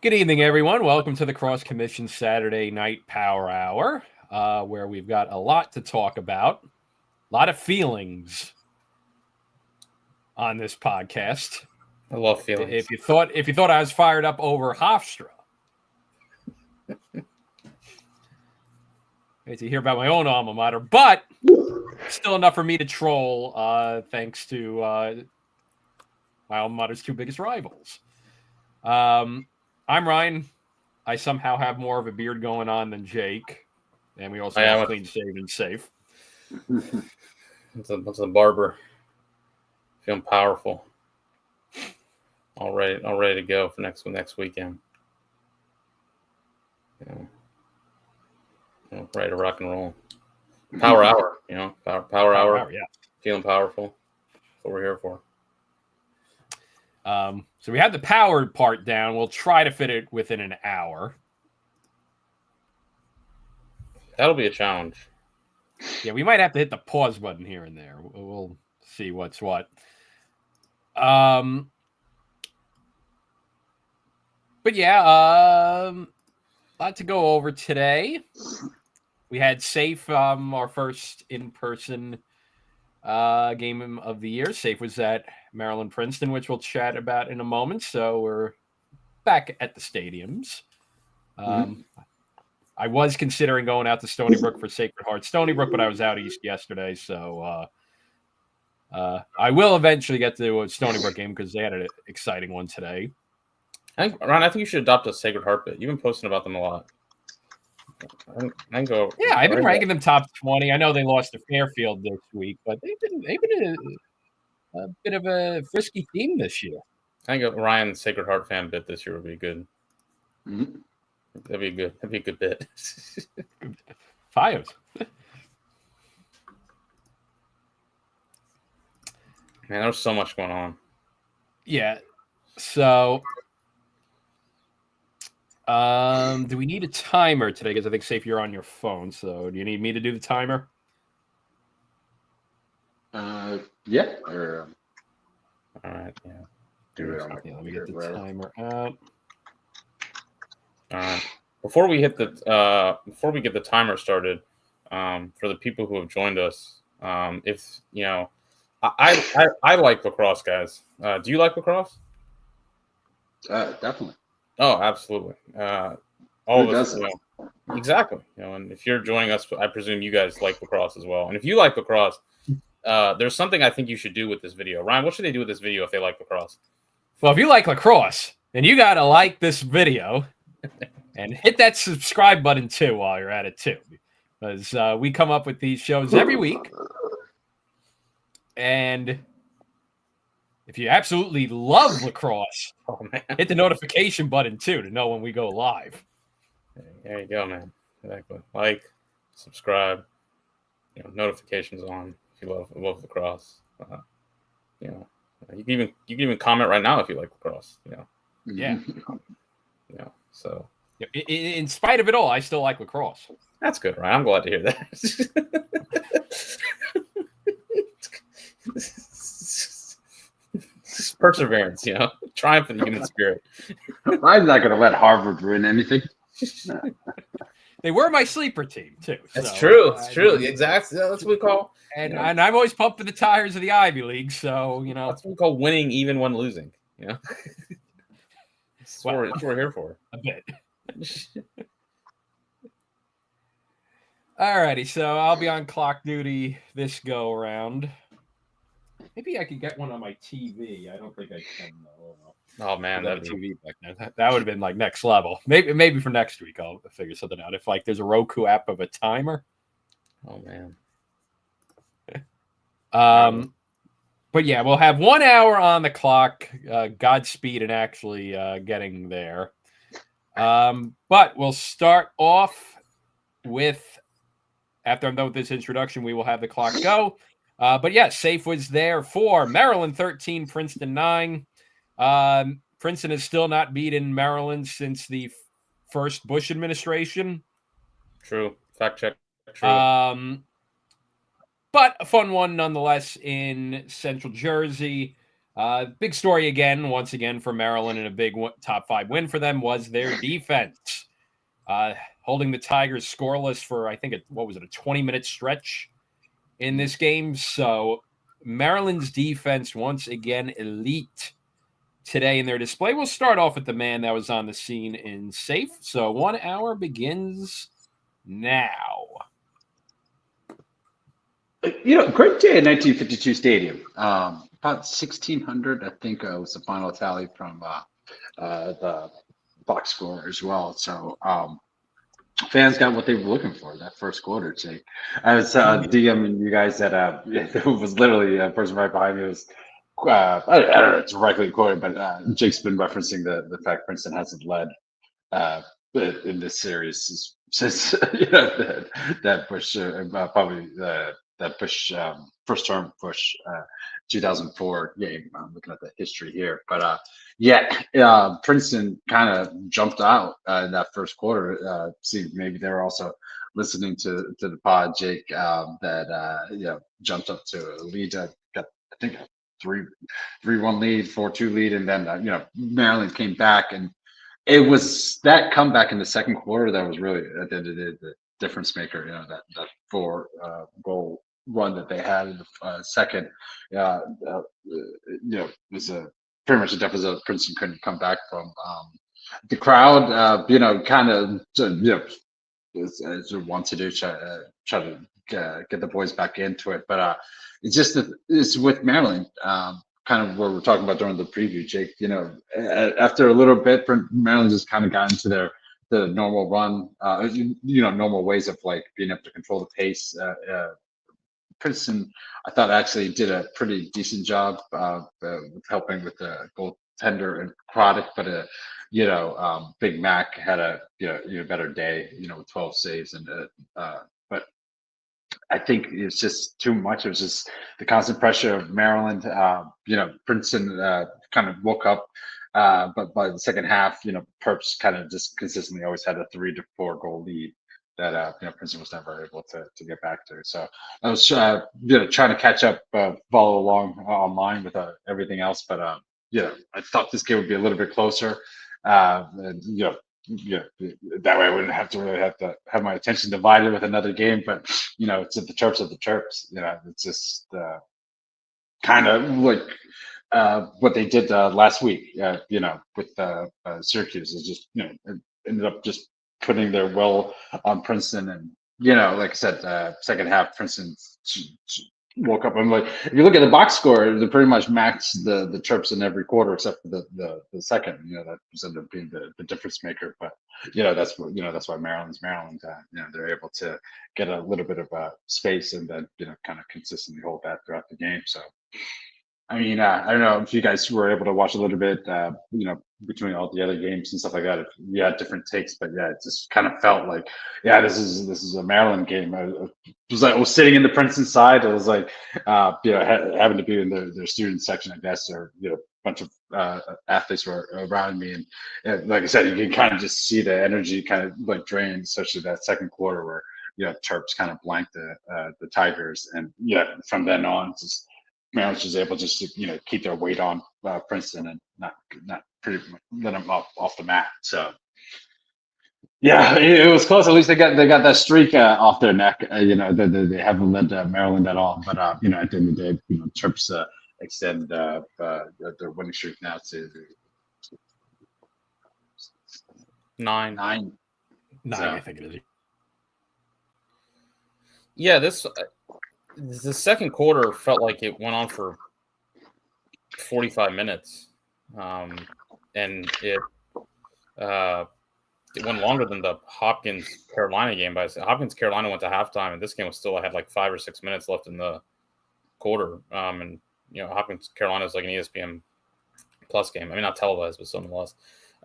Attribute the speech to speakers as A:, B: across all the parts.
A: Good evening, everyone. Welcome to the Cross Commission Saturday Night Power Hour, where we've got a lot to talk about, a lot of feelings on this podcast.
B: I love feelings.
A: If you thought I was fired up over Hofstra, wait to hear about my own alma mater, but still enough for me to troll, thanks to my alma mater's two biggest rivals. I'm Ryan. I somehow have more of a beard going on than Jake. And we also have clean shaven safe.
B: It's a barber. Feeling powerful. All ready to go for next weekend. Ready to rock and roll. Power hour, power hour.
A: Yeah.
B: Feeling powerful. That's what we're here for.
A: So we have the powered part down. We'll try to fit it within an hour.
B: That'll be a challenge.
A: Yeah, we might have to hit the pause button here and there. We'll see what's what. But yeah, a lot to go over today. We had Safe, our first in-person game of the year. Safe was at Maryland Princeton, which we'll chat about in a moment. So we're back at the stadiums. I was considering going out to Stony Brook for Sacred Heart Stony Brook, but I was out east yesterday. So I will eventually get to a Stony Brook game because they had an exciting one today.
B: Ron, I think you should adopt a Sacred Heart bit. You've been posting about them a lot.
A: I've been ranking them top 20. I know they lost to Fairfield this week, but they've been a bit of a frisky team this year.
B: I think Ryan's Sacred Heart fan bit this year would be good.
C: Mm-hmm.
B: That'd be a good bit.
A: Fios.
B: Man, there's so much going on.
A: Yeah. So do we need a timer today? Because I think, Safe, you're on your phone. So do you need me to do the timer?
C: Yeah.
B: All right. Yeah.
A: Let me get the timer out.
B: All right. Before we get the timer started, for the people who have joined us, if I like lacrosse, guys. Do you like lacrosse?
C: Definitely.
B: Oh, absolutely. All of us, exactly. And if you're joining us, I presume you guys like lacrosse as well. And if you like lacrosse, there's something I think you should do with this video. Ryan, what should they do with this video if they like lacrosse?
A: Well, if you like lacrosse, then you got to like this video and hit that subscribe button too while you're at it too. Because we come up with these shows every week. And if you absolutely love lacrosse, hit the notification button too to know when we go live.
B: There you go, man. Exactly. Like, subscribe, notifications on if you love lacrosse. You can even comment right now if you like lacrosse.
A: Yeah.
B: So
A: in spite of it all, I still like lacrosse.
B: That's good, right? I'm glad to hear that. Perseverance, triumph of the human spirit.
C: I'm not going to let Harvard ruin anything.
A: They were my sleeper team too.
B: That's true. It's true. Exactly. That's what we call.
A: And I'm always pumped for the tires of the Ivy League. So
B: that's what we call winning, even when losing. That's what we're here for.
A: A bit. Alrighty, so I'll be on clock duty this go around. Maybe I could get one on my TV. I don't think I can though.
B: Oh man,
A: that TV back then. That would have been like next level. Maybe for next week I'll figure something out. If there's a Roku app of a timer.
B: Oh man.
A: But yeah, we'll have 1 hour on the clock. Godspeed in actually getting there. But we'll start off with, after I'm done with this introduction, we will have the clock go. But yeah, Safe was there for Maryland 13, Princeton 9. Princeton has still not beaten Maryland since the first Bush administration.
B: True. Fact check. True.
A: But a fun one nonetheless in Central Jersey. Big story again, once again for Maryland, and a big top 5 win for them was their defense, holding the Tigers scoreless for I think a 20-minute stretch in this game. So Maryland's defense once again elite today in their display. We'll start off with the man that was on the scene in safe. So 1 hour begins now.
C: Great day at 1952 Stadium. About 1,600, I think, was the final tally from the box score as well. So fans got what they were looking for that first quarter, Jake. I was DMing you guys that it was literally a person right behind me was, I don't know if it's directly quoted, but Jake's been referencing the fact Princeton hasn't led in this series since that Bush probably that Bush first term Bush 2004 game. I'm looking at the history here, but Princeton kind of jumped out in that first quarter. See, maybe they were also listening to the pod, Jake, that jumped up to a lead. Got I think a 3-1 lead, 4-2 lead, and then Maryland came back, and it was that comeback in the second quarter that was really at the end of the difference maker. That 4 goal run that they had in the second. Was pretty much a deficit Princeton couldn't come back from. The crowd, kind of, as it wants to do, try to get the boys back into it. But it's just that it's with Maryland. Kind of what we're talking about during the preview, Jake. After a little bit, Maryland just kind of got into the normal run. Normal ways of like being able to control the pace. Princeton, I thought, actually did a pretty decent job with helping with the goaltender and product, but Big Mac had a better day, with 12 saves, and but I think it's just too much. It was just the constant pressure of Maryland. Princeton kind of woke up, but by the second half, Terps kind of just consistently always had a 3 to 4 goal lead that Princeton was never able to get back to. So I was trying to catch up, follow along online with everything else, but I thought this game would be a little bit closer. That way I wouldn't have to have my attention divided with another game. But it's the Terps of the Terps. It's just kind of like what they did last week. With Syracuse is just it ended up just putting their will on Princeton, and like I said, second half Princeton woke up. I'm like, if you look at the box score, they pretty much matched the Terps in every quarter except for the second. That was ended up being the difference maker. But that's why Maryland's Maryland. They're able to get a little bit of space and then kind of consistently hold that throughout the game. So. I mean, I don't know if you guys were able to watch a little bit, between all the other games and stuff like that. If you had different takes, but it just kind of felt like, this is a Maryland game. I was sitting in the Princeton side. It was like, having to be in their student section, I guess, or a bunch of athletes were around me, and like I said, you can kind of just see the energy kind of like drain, especially that second quarter where Terps kind of blanked the Tigers, and from then on, just. Maryland was able just to keep their weight on Princeton and not pretty much let them off the mat. So it was close. At least they got that streak off their neck. They haven't led Maryland at all. But at the end of the day, Terps extend their winning streak now to
B: 9.
A: 9,
C: So,
A: I think it is.
B: Yeah, the second quarter felt like it went on for 45 minutes, and it went longer than the Hopkins-Carolina game. But Hopkins-Carolina went to halftime, and this game was still had like 5 or 6 minutes left in the quarter. And Hopkins-Carolina is like an ESPN Plus game. I mean, not televised, but nonetheless.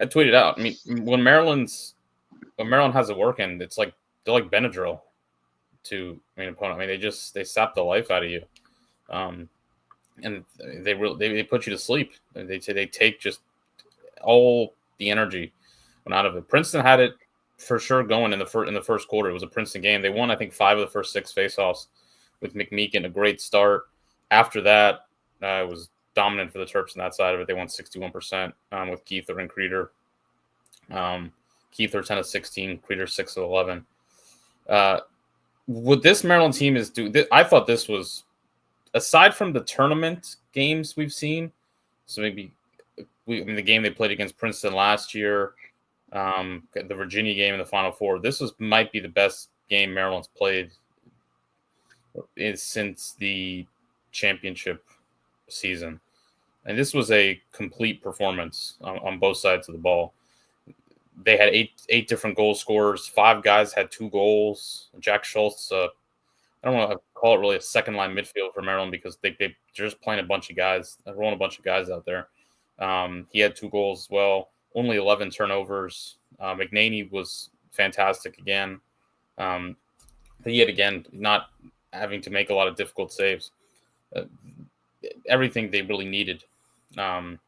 B: I tweeted out. I mean, when Maryland has it working, it's like they're like Benadryl to an opponent. I mean, they sap the life out of you, and they put you to sleep. They take just all the energy went out of it. Princeton had it for sure going in the first quarter. It was a Princeton game. They won, I think, 5 of the first 6 faceoffs with McMeekin, a great start. After that, it was dominant for the Terps on that side of it. They won 61% with Keither and Creeder. Keither 10 of 16, Creeder 6 of 11. What this Maryland team is doing, I thought this was, aside from the tournament games we've seen, so maybe the game they played against Princeton last year, the Virginia game in the Final Four, this might be the best game Maryland's played since the championship season. And this was a complete performance on both sides of the ball. They had eight different goal scorers. 5 guys had 2 goals. Jack Schultz, I don't want to call it really a second line midfield for Maryland because they're just playing a bunch of guys. They're rolling a bunch of guys out there. He had 2 goals as well. Only 11 turnovers. McNaney was fantastic again. Yet again, not having to make a lot of difficult saves. Everything they really needed on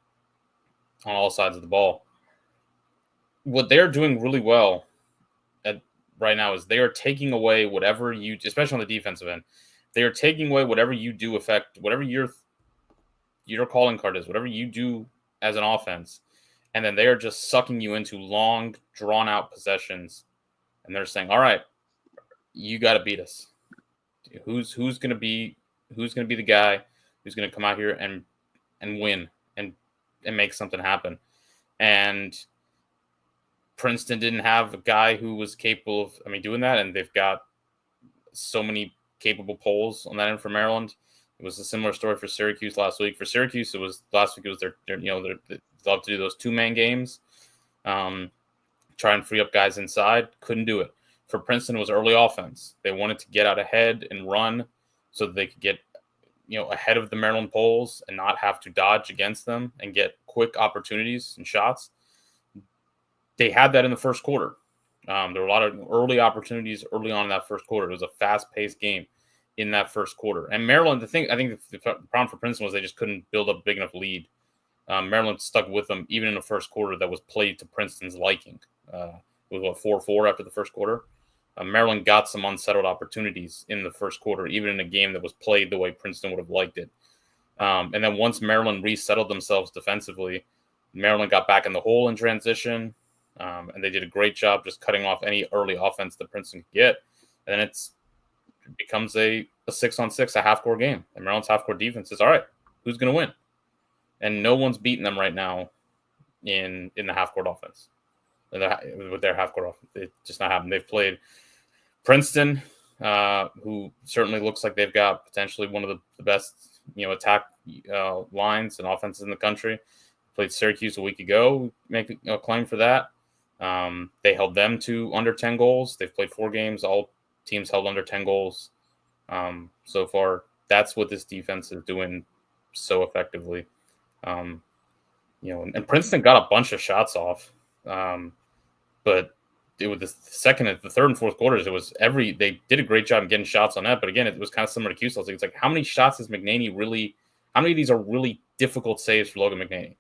B: all sides of the ball. What they're doing really well right now is they are taking away whatever you, especially on the defensive end, they are taking away whatever you do affect, whatever your calling card is, whatever you do as an offense, and then they are just sucking you into long, drawn-out possessions, and they're saying, all right, you got to beat us. Who's going to be the guy who's going to come out here and win and make something happen? And Princeton didn't have a guy who was capable of, doing that, and they've got so many capable poles on that end for Maryland. It was a similar story for Syracuse last week. For Syracuse, it was their they love to do those 2-man games, try and free up guys inside. Couldn't do it. For Princeton, it was early offense. They wanted to get out ahead and run so that they could get ahead of the Maryland poles and not have to dodge against them and get quick opportunities and shots. They had that in the first quarter. There were a lot of early opportunities early on in that first quarter. It was a fast-paced game in that first quarter. And Maryland, I think the problem for Princeton was they just couldn't build up a big enough lead. Maryland stuck with them even in the first quarter that was played to Princeton's liking. It was 4-4 after the first quarter. Maryland got some unsettled opportunities in the first quarter, even in a game that was played the way Princeton would have liked it. And then once Maryland resettled themselves defensively, Maryland got back in the hole in transition. And they did a great job just cutting off any early offense that Princeton could get. And then it becomes a 6-on-6, a half-court game. And Maryland's half-court defense is, all right, who's going to win? And no one's beating them right now in the half-court offense. With their half-court offense. It's just not happening. They've played Princeton, who certainly looks like they've got potentially one of the best attack lines and offenses in the country. Played Syracuse a week ago, make a claim for that. They held them to under 10 goals. They've played 4 games. All teams held under 10 goals so far. That's what this defense is doing so effectively. And Princeton got a bunch of shots off. But it was the third and fourth quarters. They did a great job of getting shots on that. But again, it was kind of similar to QSL. It's like, how many shots is McNaney really? How many of these are really difficult saves for Logan McNaney?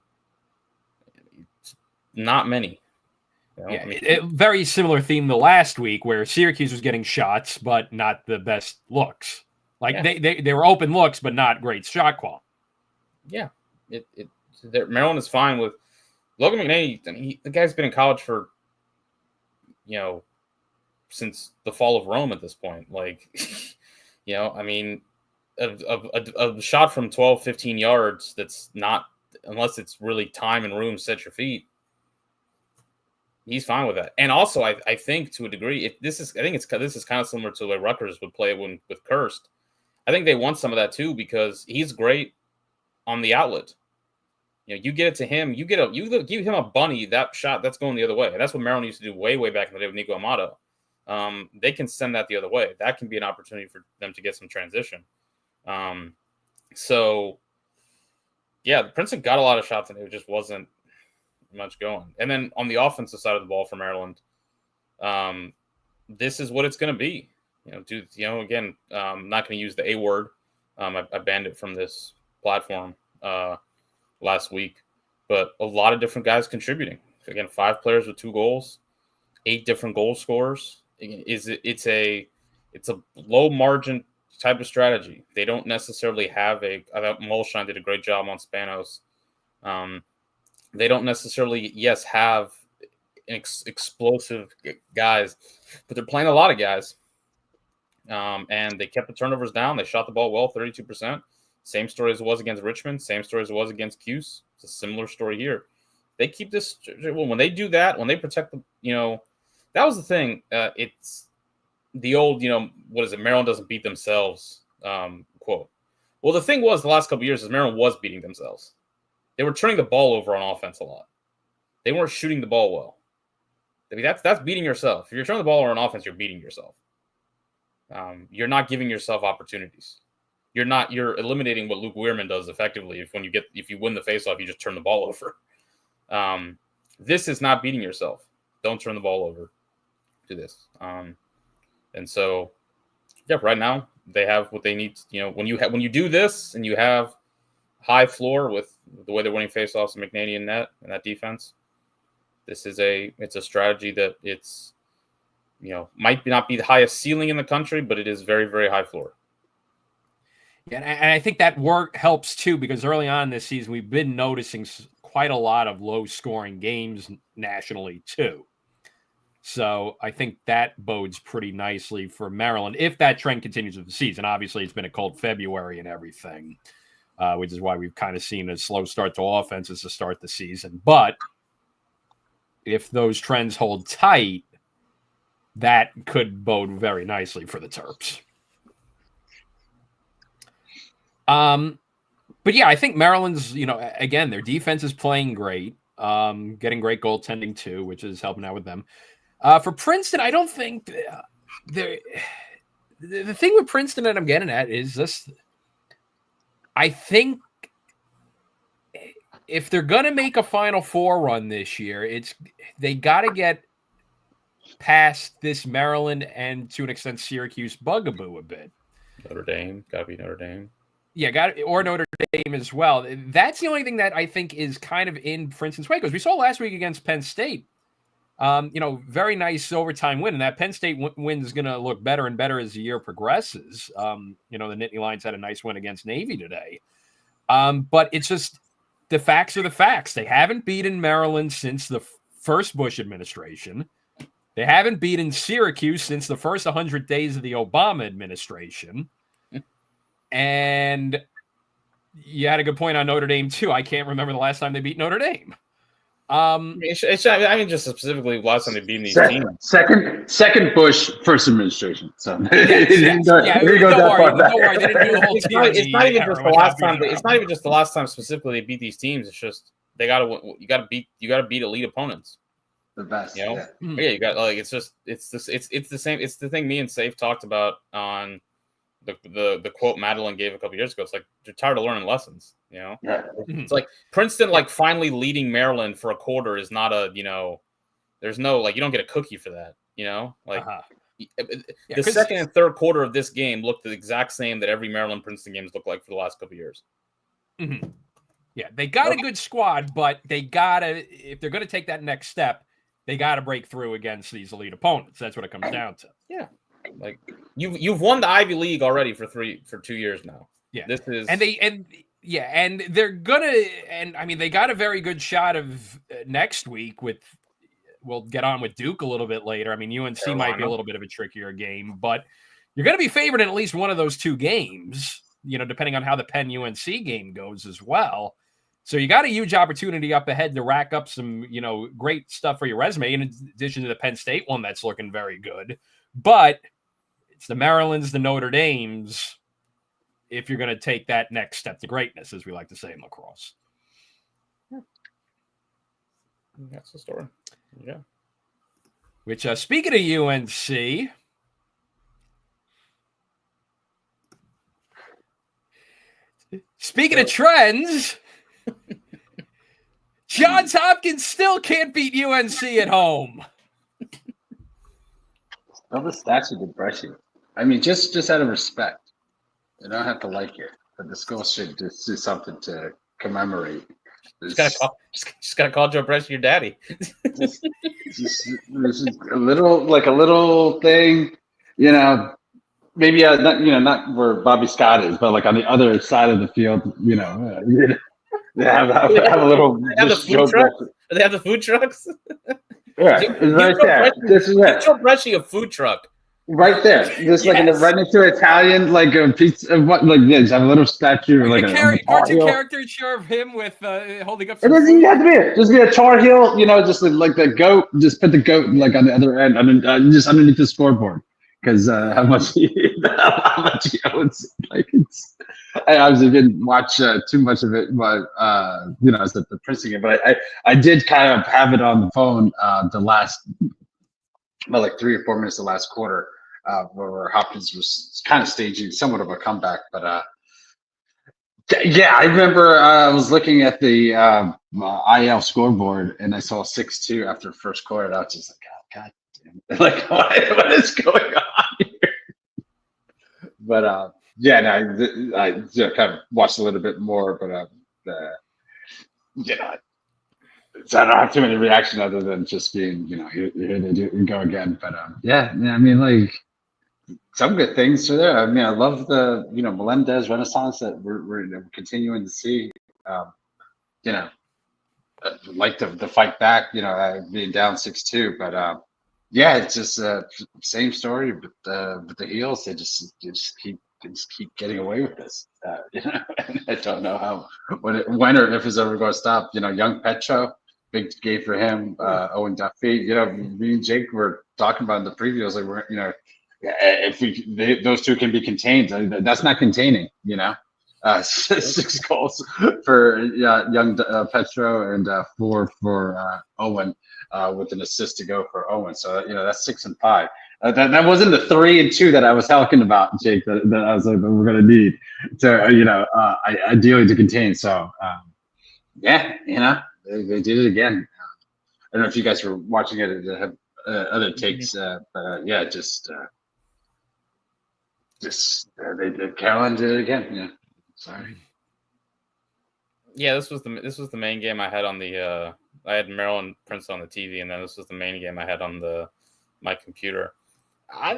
B: Not many.
A: Very similar theme to last week, where Syracuse was getting shots, but not the best looks. They were open looks, but not great shot quality.
B: Yeah, Maryland is fine with Logan McNaney. The guy's been in college for since the fall of Rome at this point. A shot from 12, 15 yards that's not, unless it's really time and room, set your feet, he's fine with that. And also, I think to a degree, this is kind of similar to the way Rutgers would play with Kirst. I think they want some of that too, because he's great on the outlet. You get it to him, you give him a bunny, that shot, that's going the other way. And that's what Maryland used to do way, way back in the day with Nico Amato. They can send that the other way. That can be an opportunity for them to get some transition. Princeton got a lot of shots and it just wasn't much going. And then on the offensive side of the ball for Maryland, this is what it's going to be. Again, I'm not going to use the A word. I banned it from this platform last week, but a lot of different guys contributing. Again, 5 players with 2 goals, 8 different goal scorers. It's a low margin type of strategy. They don't necessarily have I thought Molshine did a great job on Spanos. They don't necessarily, have explosive guys, but they're playing a lot of guys. And they kept the turnovers down. They shot the ball well, 32%. Same story as it was against Richmond. Same story as it was against Cuse. It's a similar story here. They keep this. When they do that, when they protect the, that was the thing. It's the old, what is it? Maryland doesn't beat themselves quote. Well, the thing was the last couple of years is Maryland was beating themselves. They were turning the ball over on offense a lot. They weren't shooting the ball well. I mean, that's beating yourself. If you're turning the ball over on offense, you're beating yourself. You're not giving yourself opportunities. You're eliminating what Luke Weirman does effectively. If you win the faceoff, you just turn the ball over. This is not beating yourself. Don't turn the ball over to this. And so, right now they have what they need. When you do this and you have high floor with the way they're winning faceoffs and McNaney net and that defense, it's a strategy that it's might not be the highest ceiling in the country, but it is very, very high floor.
A: Yeah, and I think that work helps too, because early on this season we've been noticing quite a lot of low-scoring games nationally too. So I think that bodes pretty nicely for Maryland if that trend continues with the season. Obviously, it's been a cold February and everything, which is why we've kind of seen a slow start to offenses to start the season. But if those trends hold tight, that could bode very nicely for the Terps. But yeah, I think Maryland's, again, their defense is playing great, getting great goaltending too, which is helping out with them. For Princeton, I don't think the thing with Princeton that I'm getting at is this. I think if they're going to make a Final Four run this year, they got to get past this Maryland and to an extent Syracuse bugaboo a bit.
B: Notre Dame, gotta be Notre Dame.
A: Yeah, or Notre Dame as well. That's the only thing that I think is kind of in Princeton's way, because we saw last week against Penn State. Very nice overtime win, and that Penn State win is going to look better and better as the year progresses. The Nittany Lions had a nice win against Navy today. But it's just the facts are the facts. They haven't beaten Maryland since the first Bush administration. They haven't beaten Syracuse since the first 100 days of the Obama administration. And you had a good point on Notre Dame, too. I can't remember the last time they beat Notre Dame.
B: Just specifically last time they beat these teams.
C: Second Bush, first administration. So
A: Don't worry, they didn't do the whole
B: it's not even just the last time. It's not even just the last time specifically they beat these teams. It's just you got to beat elite opponents.
C: The best.
B: Yeah, you got it's the same. It's the thing me and Safe talked about on the quote Madeline gave a couple years ago. It's like they're tired of learning lessons. It's like Princeton finally leading Maryland for a quarter is not there's no you don't get a cookie for that. The second and third quarter of this game looked the exact same that every Maryland Princeton games looked like for the last couple of years.
A: Mm-hmm. Yeah, they got a good squad, but they gotta if they're going to take that next step, they got to break through against these elite opponents. That's what it comes down to.
B: Yeah. You've won the Ivy League already for 2 years now.
A: Yeah.
B: This is
A: and they're gonna they got a very good shot of next week we'll get on with Duke a little bit later. UNC might be a little bit of a trickier game, but you're going to be favored in at least one of those two games, depending on how the Penn UNC game goes as well. So you got a huge opportunity up ahead to rack up some, great stuff for your resume, in addition to the Penn State one that's looking very good. But it's the Marylands, the Notre Dames, if you're going to take that next step to greatness, as we like to say in lacrosse.
B: That's the story. Yeah.
A: Which, speaking of UNC, speaking of trends, Johns Hopkins still can't beat UNC at home.
C: Well, the statue to brush you. Just out of respect. You don't have to like it, but the school should just do something to commemorate.
B: Just gotta call Joe Bresci your daddy.
C: just a little thing, maybe not where Bobby Scott is, but like on the other side of the field, they have a little
B: They have the
C: just
B: food trucks. They have the food trucks.
C: Yeah, it's right there. This is it.
B: Joe Bresci a food truck.
C: Right there, just like
B: Yes.
C: right next to Italian, like a piece of what, like just have a little statue, like a Tar
A: cartoon
C: Heel.
A: caricature of him with holding up.
C: It doesn't even have to be it. Just be a Tar Heel, just like the goat. Just put the goat like on the other end, just underneath the scoreboard, because how much he owns. Like I obviously didn't watch too much of it, but it's the Princeton game. But I did kind of have it on the phone the last, like 3 or 4 minutes of the last quarter. Where Hopkins was kind of staging somewhat of a comeback, but I remember I was looking at the IL scoreboard and I saw 6-2 after the first quarter. And I was just like, God damn it. Like, what is going on here? But I kind of watched a little bit more, but so I don't have too many reaction other than just being, here they do go again. But I mean, like, some good things are there. I mean, I love the Melendez renaissance that we're continuing to see. Like the fight back. Being down 6-2, but it's just same story. But the heels, they just keep getting away with this. And I don't know how when or if it's ever going to stop. Young Petro, big game for him. Owen Duffy. Me and Jake were talking about in the previews. Like we're if those two can be contained, that's not containing, 6 goals for young Petro and 4 for Owen, with an assist to go for Owen. So that's 6 and 5. That wasn't the 3 and 2 that I was talking about, Jake. That I was like, we're gonna need to ideally to contain. So they did it again. I don't know if you guys were watching it to have other takes, but they did. Carolina did it again. Yeah, sorry.
B: Yeah, this was the main game I had on the. I had Maryland Princeton on the TV, and then this was the main game I had on my computer.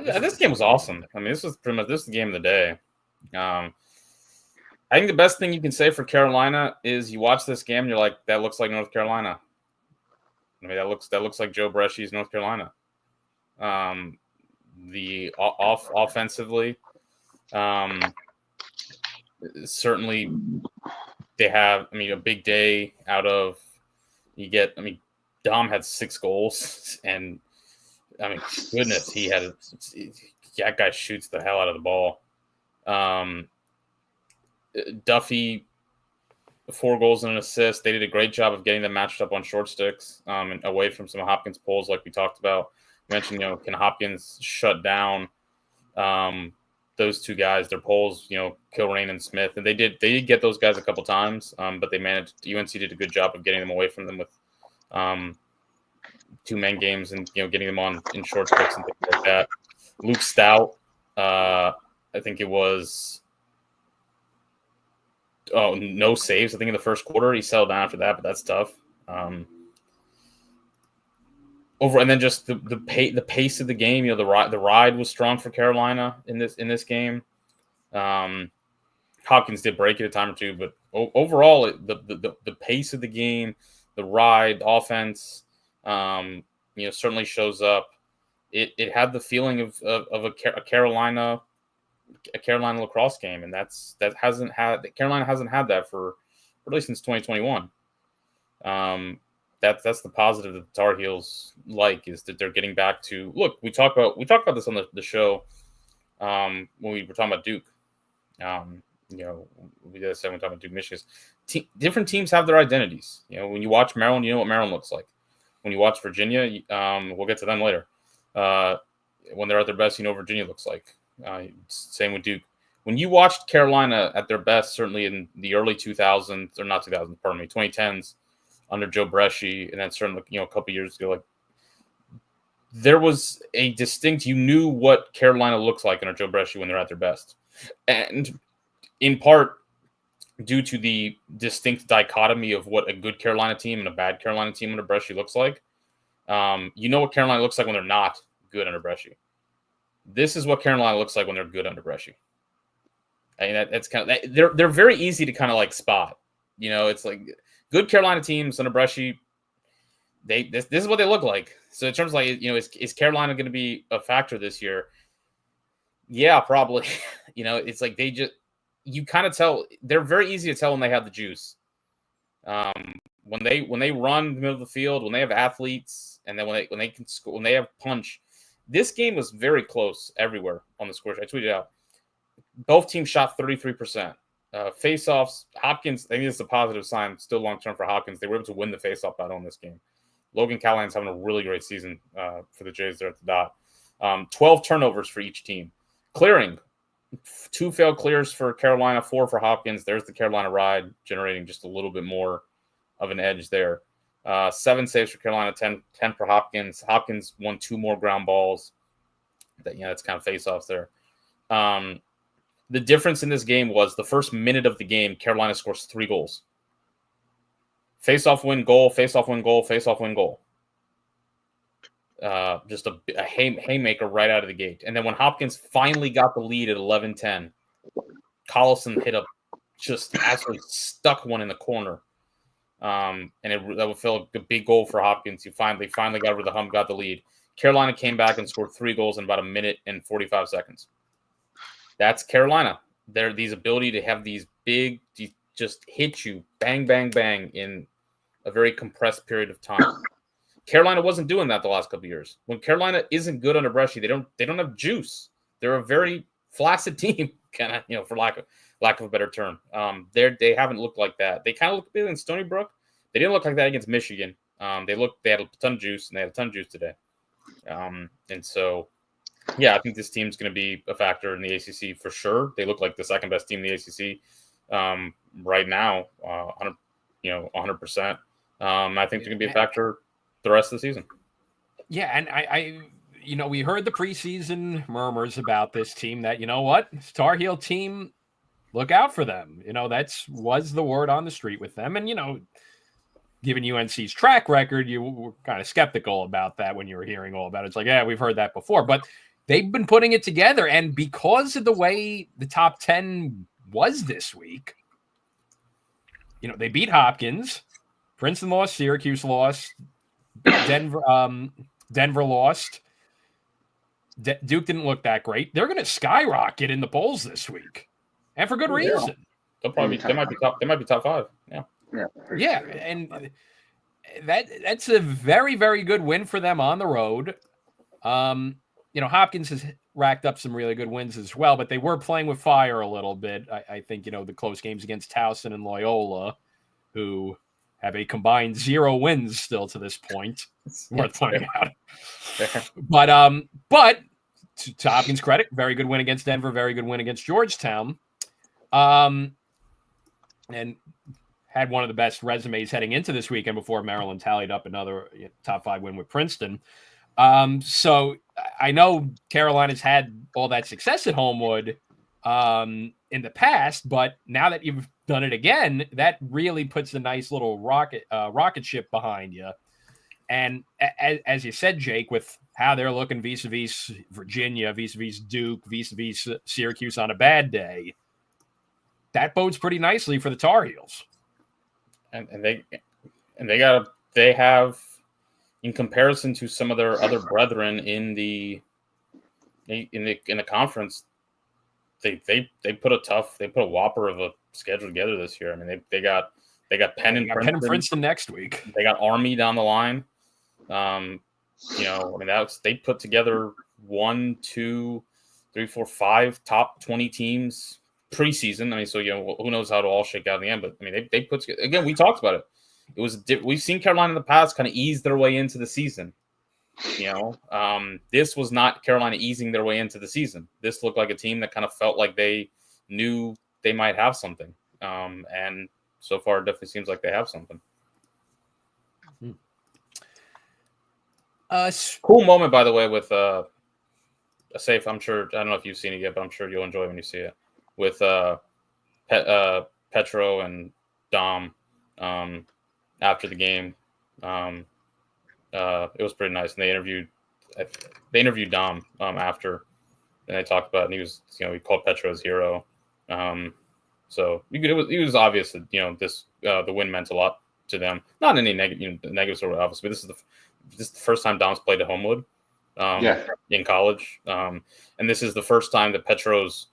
B: This game was awesome. I mean, this was the game of the day. I think the best thing you can say for Carolina is you watch this game, and you're like, that looks like North Carolina. I mean, that looks like Joe Bresci's North Carolina. The offensively. Certainly they have, a big day out of Dom had 6 goals and goodness, that guy shoots the hell out of the ball. Duffy, 4 goals and an assist. They did a great job of getting them matched up on short sticks, and away from some Hopkins pulls like we talked about. You mentioned, can Hopkins shut down those 2 guys, their poles, Kilrain and Smith, and they did get those guys a couple times, but they managed. UNC did a good job of getting them away from them with 2-man games and getting them on in short sticks and things like that. Luke Stout, I think it was no saves. I think in the first quarter he settled down after that, but that's tough. And then just the pace of the game, the ride was strong for Carolina in this game. Hopkins did break it a time or two, but overall, the pace of the game, the ride, the offense, certainly shows up. It had the feeling of a Carolina lacrosse game, and Carolina hasn't had that for really since 2021. That's the positive that the Tar Heels is that they're getting back to. Look, we talked about this on the show when we were talking about Duke. We did a segment talking about Duke, Michigan. Different teams have their identities. When you watch Maryland, you know what Maryland looks like. When you watch Virginia, we'll get to them later. When they're at their best, Virginia looks like. Same with Duke. When you watched Carolina at their best, certainly in the early 2000s, or not 2000s, pardon me, 2010s, under Joe Bresci, and then certainly, a couple years ago, there was a distinct, you knew what Carolina looks like under Joe Bresci when they're at their best. And in part, due to the distinct dichotomy of what a good Carolina team and a bad Carolina team under Bresci looks like, you know what Carolina looks like when they're not good under Bresci. This is what Carolina looks like when they're good under Bresci. I mean, that's kind of they're very easy to kind of like spot. It's like good Carolina teams under Bresci. This is what they look like. So in terms of like, is Carolina going to be a factor this year? Yeah, probably. It's like you kind of tell they're very easy to tell when they have the juice. When they run the middle of the field, when they have athletes, and then when they can score, when they have punch. This game was very close everywhere on the score sheet. I tweeted out. Both teams shot 33%. Face-offs, Hopkins, I think this is a positive sign, still long-term for Hopkins. They were able to win the face-off battle in this game. Logan Callahan's having a really great season for the Jays there at the dot. 12 turnovers for each team. Clearing, 2 failed clears for Carolina, 4 for Hopkins. There's the Carolina ride, generating just a little bit more of an edge there. 7 saves for Carolina, 10 for Hopkins. Hopkins won 2 more ground balls. That's kind of face-offs there. The difference in this game was the first minute of the game, Carolina scores 3 goals. Face-off win goal, face-off win goal, face-off win goal. Just a haymaker right out of the gate. And then when Hopkins finally got the lead at 11-10, Collison hit just actually stuck one in the corner. And that would feel a big goal for Hopkins. You finally got over the hump, got the lead. Carolina came back and scored 3 goals in about a minute and 45 seconds. That's Carolina. These ability to have these big, just hit you, bang, bang, bang in a very compressed period of time. Carolina wasn't doing that the last couple of years. When Carolina isn't good under Bresci, they don't have juice. They're a very flaccid team, kind of, for lack of a better term. They haven't looked like that. They kind of looked in Stony Brook. They didn't look like that against Michigan. They had a ton of juice, and they had a ton of juice today. And so, yeah, I think this team's going to be a factor in the ACC for sure. They look like the second best team in the ACC right now, 100%. I think they're going to be a factor the rest of the season.
A: Yeah, and I we heard the preseason murmurs about this team that, Tar Heel team, look out for them. Was the word on the street with them. And, given UNC's track record, you were kind of skeptical about that when you were hearing all about it. It's like, yeah, we've heard that before. But they've been putting it together. And because of the way the top 10 was this week, they beat Hopkins. Princeton lost. Syracuse lost. Denver lost. Duke didn't look that great. They're going to skyrocket in the polls this week, and for good reason.
B: They might be top 5.
A: Yeah, and that's a very, very good win for them on the road. Hopkins has racked up some really good wins as well, but they were playing with fire a little bit. I think the close games against Towson and Loyola, who have a combined 0 wins still to this point. Worth pointing out. But to Hopkins' credit, very good win against Denver, very good win against Georgetown. And had one of the best resumes heading into this weekend before Maryland tallied up another top 5 win with Princeton. So I know Carolina's had all that success at Homewood in the past, but now that you've done it again, that really puts a nice little rocket ship behind you. And as you said, Jake, with how they're looking vis-a-vis Virginia, vis-a-vis Duke, vis-a-vis Syracuse on a bad day, that bodes pretty nicely for the Tar Heels.
B: And they have, in comparison to some of their other brethren in the conference, they put a whopper of a schedule together this year. I mean, they got Penn and
A: Princeton next week.
B: They got Army down the line. They put together 1, 2, 3, 4, 5 top 20 teams preseason. I mean, so who knows how it'll all shake out in the end? But I mean, they put together, again. We talked about it. We've seen Carolina in the past kind of ease their way into the season. This was not Carolina easing their way into the season. This looked like a team that kind of felt like they knew they might have something. And so far, it definitely seems like they have something. Cool moment, by the way, with a safe. I'm sure, I don't know if you've seen it yet, but I'm sure you'll enjoy when you see it. With Petro and Dom after the game. It was pretty nice. And they interviewed Dom after. and they talked about, and he was, he called Petro his hero. So it was obvious that this the win meant a lot to them. Not in any negative sort of obviously, but this is the first time Dom's played at Homewood in college, and this is the first time that Petro's,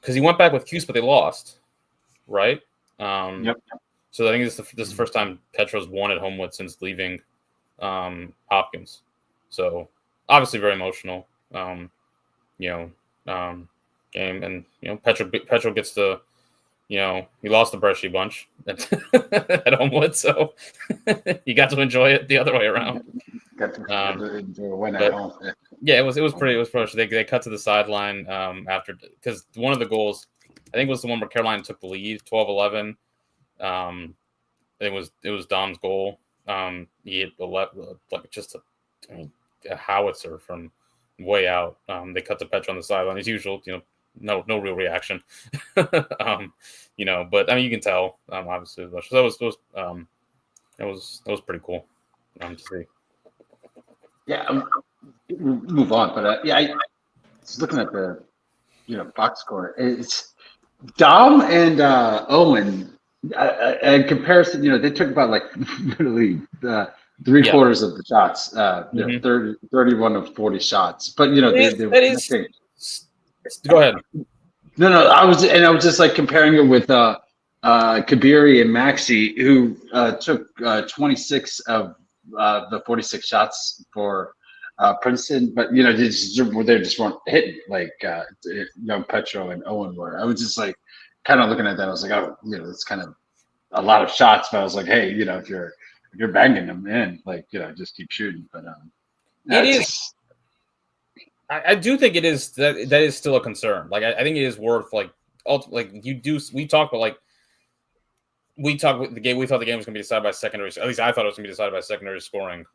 B: because he went back with Cuse, but they lost, right?
C: Yep.
B: So I think this is the first time Petro's won at Homewood since leaving Hopkins. So obviously very emotional, game, and Petro gets the, he lost the Bresci bunch at Homewood, so you got to enjoy it the other way around.
C: Got to enjoy a win at home.
B: Yeah, it was pretty. They cut to the sideline after, because one of the goals, I think, was the one where Carolina took the lead 12-11. It was Dom's goal. He hit just a howitzer from way out. They cut to Petro on the sideline as usual. No real reaction. But I mean, you can tell. Obviously, so that was pretty cool to see.
C: Yeah, move on. But I was looking at the box score. It's Dom and Owen. In comparison, they took about like literally three quarters of the shots. 31 of 40 shots. But they
B: go ahead.
C: No, I was just like comparing it with Kabiri and Maxi, who took 26 of the 46 shots for Princeton, but they just weren't hitting like young Petro and Owen were. I was just like kind of looking at that. I was like, oh, it's kind of a lot of shots, but I was like, hey, if you're banging them in, like just keep shooting. But
B: it is. I do think it is that is still a concern. Like I think it is worth we talk about we thought the game was going to be decided by secondary. At least I thought it was going to be decided by secondary scoring.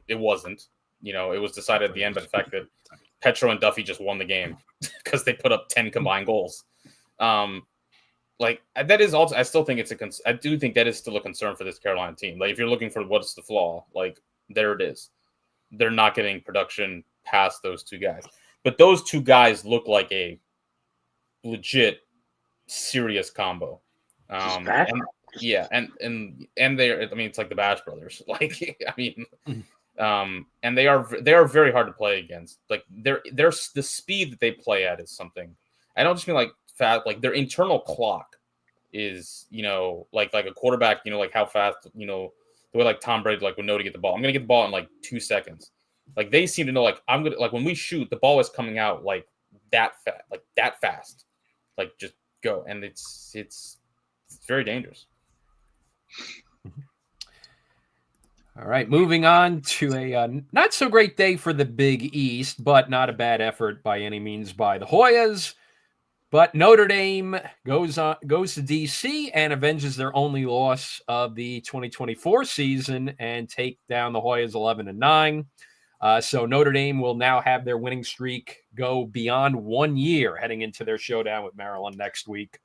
B: It wasn't. It was decided at the end by the fact that Petro and Duffy just won the game because they put up 10 combined goals. That is also. I still think I do think that is still a concern for this Carolina team. Like if you're looking for what's the flaw, like there it is. They're not getting production past those two guys, but those two guys look like a legit serious combo. And they're, I mean, it's like the Bash brothers. Like, I mean, and they are very hard to play against. Like they're the speed that they play at is something. I don't just mean like fast, like their internal clock is, like a quarterback, like how fast, the way like Tom Brady would know to get the ball. I'm going to get the ball in like 2 seconds. Like they seem to know, like I'm gonna, like when we shoot, the ball is coming out like that fast, like just go, and it's very dangerous.
A: All right, moving on to a not so great day for the Big East, but not a bad effort by any means by the Hoyas. But Notre Dame goes to DC and avenges their only loss of the 2024 season and take down the Hoyas 11-9. So Notre Dame will now have their winning streak go beyond 1 year heading into their showdown with Maryland next week.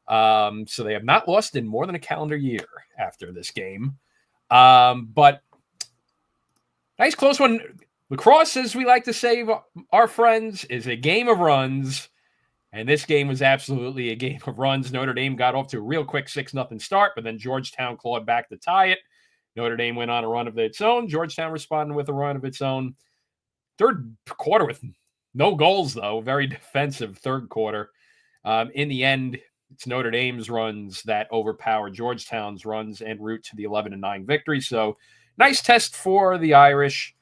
A: So they have not lost in more than a calendar year after this game. But nice close one. Lacrosse, as we like to say, our friends, is a game of runs. And this game was absolutely a game of runs. Notre Dame got off to a real quick 6-0 start, but then Georgetown clawed back to tie it. Notre Dame went on a run of its own. Georgetown responded with a run of its own. Third quarter with no goals, though. Very defensive third quarter. In the end, it's Notre Dame's runs that overpower Georgetown's runs en route to the 11-9 victory. So nice test for the Irish.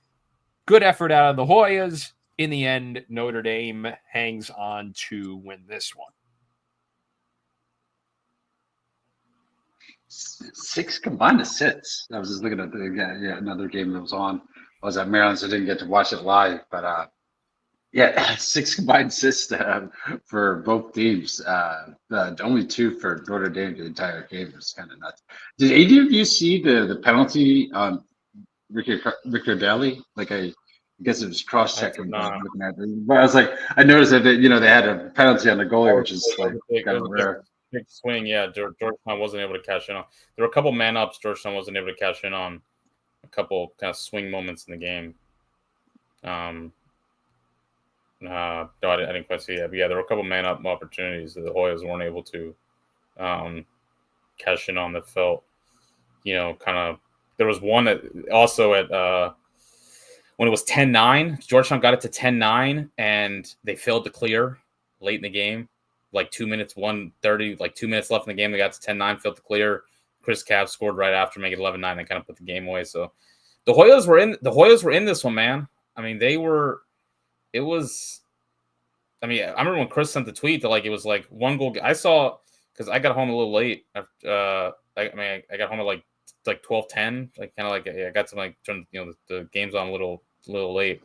A: Good effort out of the Hoyas. In the end, Notre Dame hangs on to win this one.
C: 6 combined assists. I was just looking at another game that was on. I was at Maryland, so I didn't get to watch it live. But 6 combined assists for both teams. Only 2 for Notre Dame the entire game. It was kind of nuts. Did either of you see the penalty on Victor Daly? Like I guess it was cross-checking. But I was like, I noticed that they had a penalty on the goalie, which is like kind of rare.
B: Big swing, yeah. Georgetown wasn't able to cash in on. There were a couple man ups. Georgetown wasn't able to cash in on a couple kind of swing moments in the game. No, I didn't quite see it. But yeah, there were a couple man up opportunities that the Hoyas weren't able to cash in on that felt, kind of. There was one that also at when it was 10-9, Georgetown got it to 10-9, and they failed to clear late in the game. Like 2 minutes, 1:30, like 2 minutes left in the game. They got to 10-9, failed to clear. Chris Cav scored right after, make it 11-9, and kind of put the game away. So the Hoyas were in this one, man. I mean, it was. I mean, I remember when Chris sent the tweet that it was like one goal. I saw because I got home a little late. I got home at like 12:10. Like kind of like I got some turned the game's on a little late,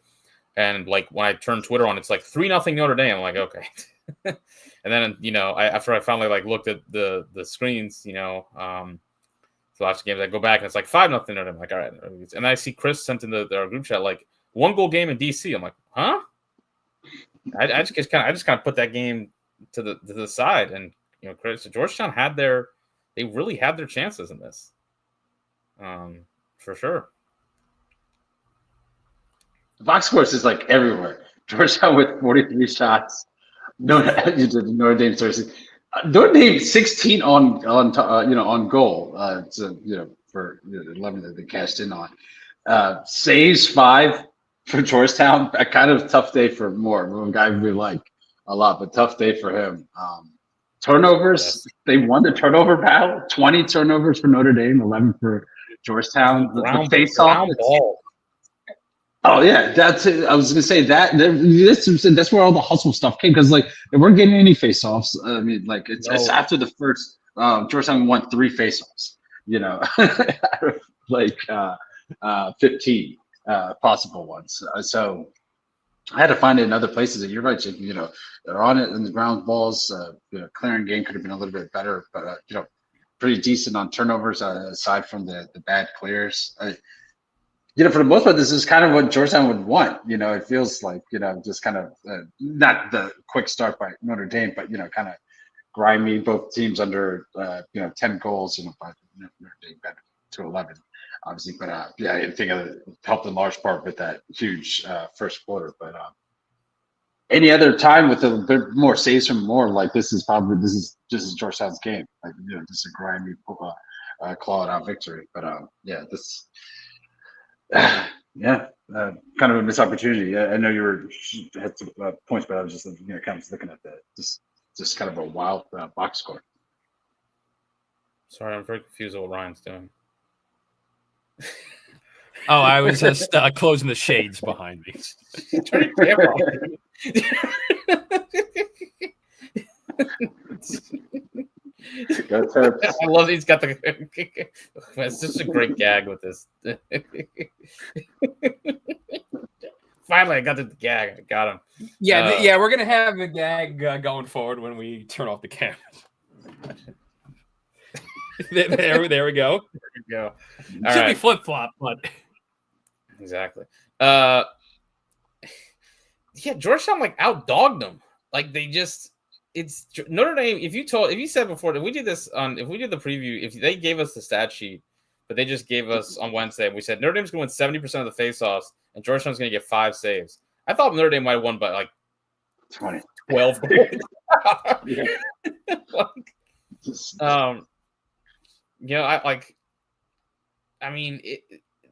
B: and like when I turned Twitter on, it's like 3-0 Notre Dame. I'm like, okay. And then after I finally looked at the screens, the last games, I go back and it's like 5-0 Notre Dame. I'm like, all right. And I see Chris sent in our group chat like 1-goal game in DC. I'm like, huh? I just kind of put that game to the side, and Chris, Georgetown they really had their chances in this, for sure.
C: The box scores is like everywhere. Georgetown with 43 shots. You did Notre Dame 36. Notre Dame 16 on goal. For 11 that they cashed in on. Saves 5 for Georgetown. A kind of tough day for Moore. One guy we like a lot, but tough day for him. Turnovers. Yes. They won the turnover battle. 20 turnovers for Notre Dame, 11 for Georgetown. The face-off. Oh yeah, that's it. I was gonna say that. That's where all the hustle stuff came, because they weren't getting any face-offs. I mean, it's after the first. Georgetown won 3 face-offs. Out of 15 possible ones. So I had to find it in other places. And you're right, Jake. They're on it in the ground balls. Clearing game could have been a little bit better, but pretty decent on turnovers aside from the bad clears. For the most part, this is kind of what Georgetown would want. It feels like, just kind of not the quick start by Notre Dame, but, kind of grimy, both teams under, 10 goals, by Notre Dame got to 11, obviously. But, I think it helped in large part with that huge first quarter. But any other time with a bit more saves from Moore, this is Georgetown's game. Just a grimy, clawed out victory. But, this. Kind of a missed opportunity. I know you had some points, but I was just kind of looking at that. Just kind of a wild box score.
B: Sorry, I'm very confused with what Ryan's doing.
A: Oh, I was just closing the shades behind me.
B: Turn your camera off. I love he's got the. It's just a great gag with this. Finally, I got the gag. I got him.
A: Yeah, we're gonna have the gag going forward when we turn off the camera. there we go.
B: There we go.
A: Should be flip flop, but
B: exactly. Georgetown outdogged them. They just. It's Notre Dame. If you said before that we did this if we did the preview, if they gave us the stat sheet, but they just gave us on Wednesday, we said Notre Dame's going to win 70% of the faceoffs and Georgetown's going to get 5 saves. I thought Notre Dame might have won by
C: 20,
B: 12 goals.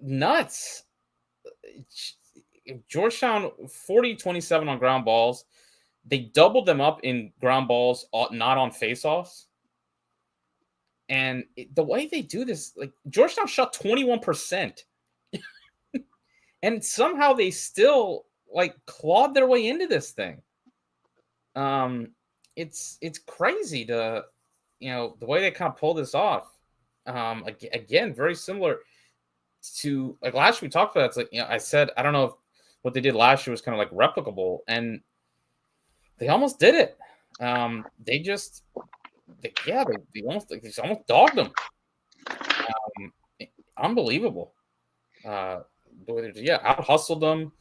B: Nuts. Georgetown 40-27 on ground balls. They doubled them up in ground balls, not on faceoffs. And the way they do this, Georgetown shot 21%. And somehow they still clawed their way into this thing. It's crazy to, the way they kind of pull this off. Again, very similar to last year we talked about. It's I said, I don't know if what they did last year was kind of replicable, and they almost did it. They almost dogged them. Unbelievable. Out hustled them.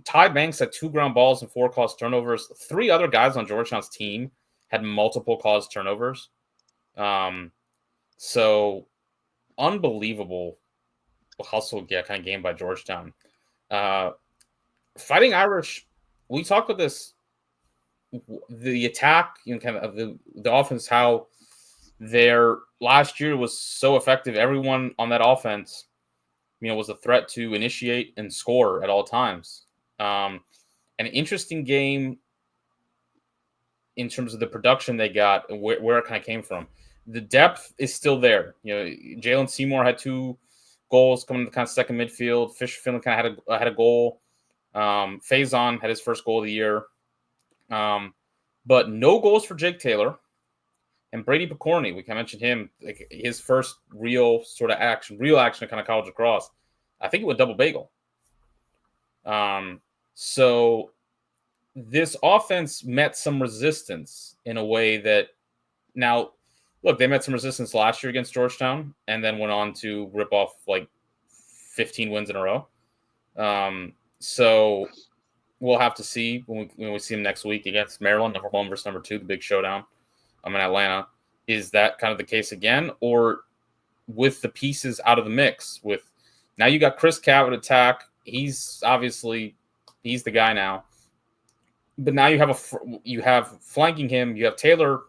B: Ty Banks had 2 ground balls and 4 caused turnovers. 3 other guys on Georgetown's team had multiple caused turnovers. So unbelievable hustle kind of game by Georgetown. Fighting Irish we talked about this, the attack, kind of the offense, how their last year was so effective. Everyone on that offense, was a threat to initiate and score at all times. An interesting game in terms of the production they got and where it kind of came from. The depth is still there. Jalen Seymour had 2 goals coming to the kind of second midfield. Fisher Finley kind of had a goal. Faison had his first goal of the year. But no goals for Jake Taylor. And Brady Picorni, we kind of mentioned him, like his first real sort of real action at kind of college lacrosse. I think it was double bagel. So this offense met some resistance in a way that now, look, they met some resistance last year against Georgetown and then went on to rip off like 15 wins in a row. So we'll have to see when we see them next week against Maryland, number 1 versus number 2, the big showdown. I'm in Atlanta. Is that kind of the case again? Or with the pieces out of the mix, with now you got Chris Cabot attack. He's obviously the guy now. But now you have flanking him. You have Taylor.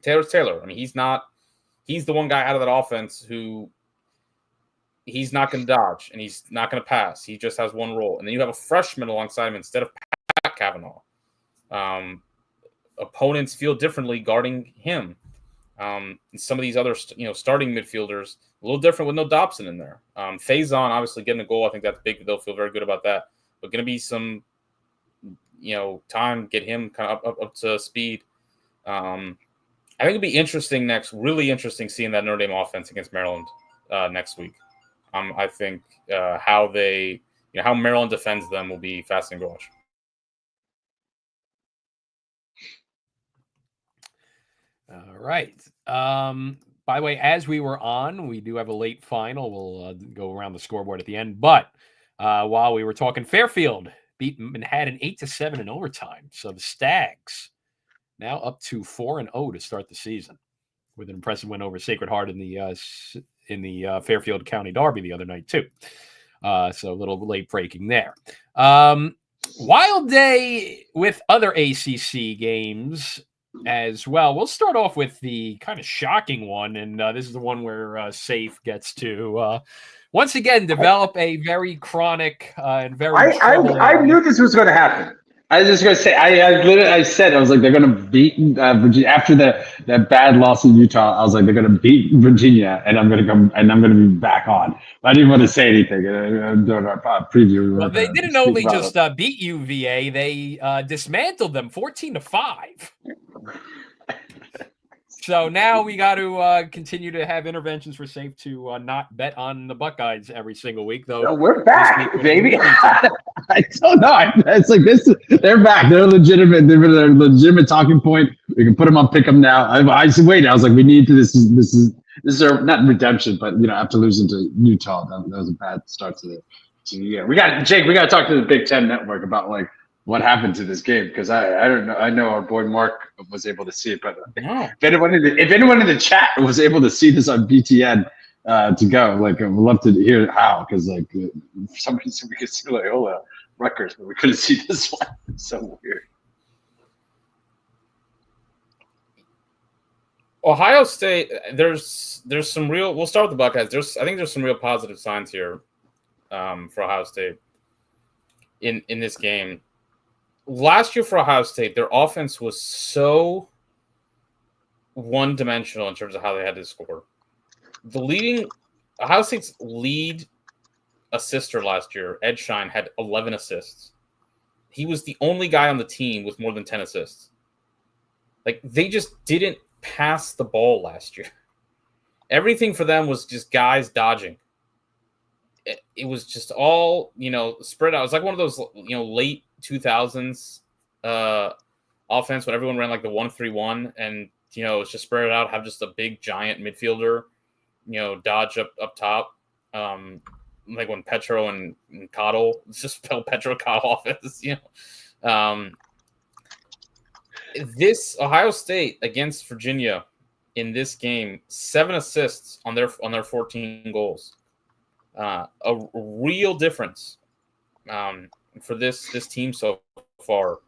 B: Taylor's Taylor. I mean, he's the one guy out of that offense who he's not going to dodge and he's not going to pass. He just has one role. And then you have a freshman alongside him instead of Pat Kavanaugh. Opponents feel differently guarding him. And some of these other, starting midfielders, a little different with no Dobson in there. Faison obviously getting a goal. I think that's big. They'll feel very good about that. But going to be some, time get him kind of up to speed. I think it'll be interesting really interesting seeing that Notre Dame offense against Maryland next week. I think how Maryland defends them will be fascinating to watch.
A: All right. By the way, as we were on, we do have a late final. We'll go around the scoreboard at the end. But while we were talking, Fairfield beat Manhattan 8-7 in overtime. So the Stags now up to 4-0 to start the season, with an impressive win over Sacred Heart in the Fairfield County Derby the other night too. So a little late breaking there. Wild day with other ACC games as well. We'll start off with the kind of shocking one, and this is the one where Safe gets to once again develop a very chronic and very.
C: I knew this was going to happen. I was just going to say, I said, I was like, they're going to beat Virginia after that bad loss in Utah. I was like, they're going to beat Virginia, and I'm going to be back on. But I didn't want to say anything. I'm doing our preview.
A: Well, they didn't only just beat UVA; they dismantled them 14-5. So now we got to continue to have interventions for Safe to not bet on the Buckeyes every single week, though.
C: No, we're back, baby. I don't know. It's like this. They're back. They're legitimate. They're a legitimate talking point. We can put them on pick 'em now. I said, wait. I was like, we need to. This is our not redemption, but after losing to Utah, that was a bad start to the year. We got Jake. We got to talk to the Big Ten Network about what happened to this game, because I don't know. I know our boy Mark was able to see it, but if anyone in the chat was able to see this on BTN to go, I'd love to hear how, because for some reason we could see Loyola Rutgers, but we couldn't see this one. It's so weird.
B: Ohio State, there's some real. We'll start with the Buckeyes. I think there's some real positive signs here for Ohio State in this game. Last year for Ohio State, their offense was so one-dimensional in terms of how they had to score. Ohio State's lead assister last year, Ed Shine, had 11 assists. He was the only guy on the team with more than 10 assists. They just didn't pass the ball last year. Everything for them was just guys dodging. It was just all, spread out. It was like one of those, late 2000s offense when everyone ran the 1-3-1, and it's just spread out, have just a big giant midfielder, dodge up top. Like when Petro and Cottle, it's just Petro Cottle offense, This Ohio State against Virginia in this game, 7 assists on their 14 goals. A real difference for this team so far.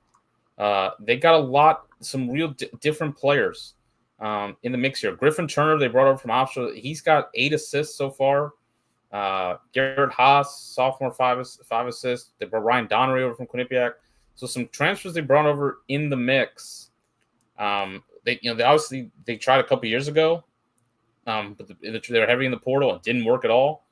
B: They got some real different players in the mix here. Griffin Turner, they brought over from Oxford. He's got 8 assists so far. Garrett Haas, sophomore, 5 assists. They brought Ryan Donnery over from Quinnipiac. So some transfers they brought over in the mix. They obviously they tried a couple years ago, but they were heavy in the portal and didn't work at all.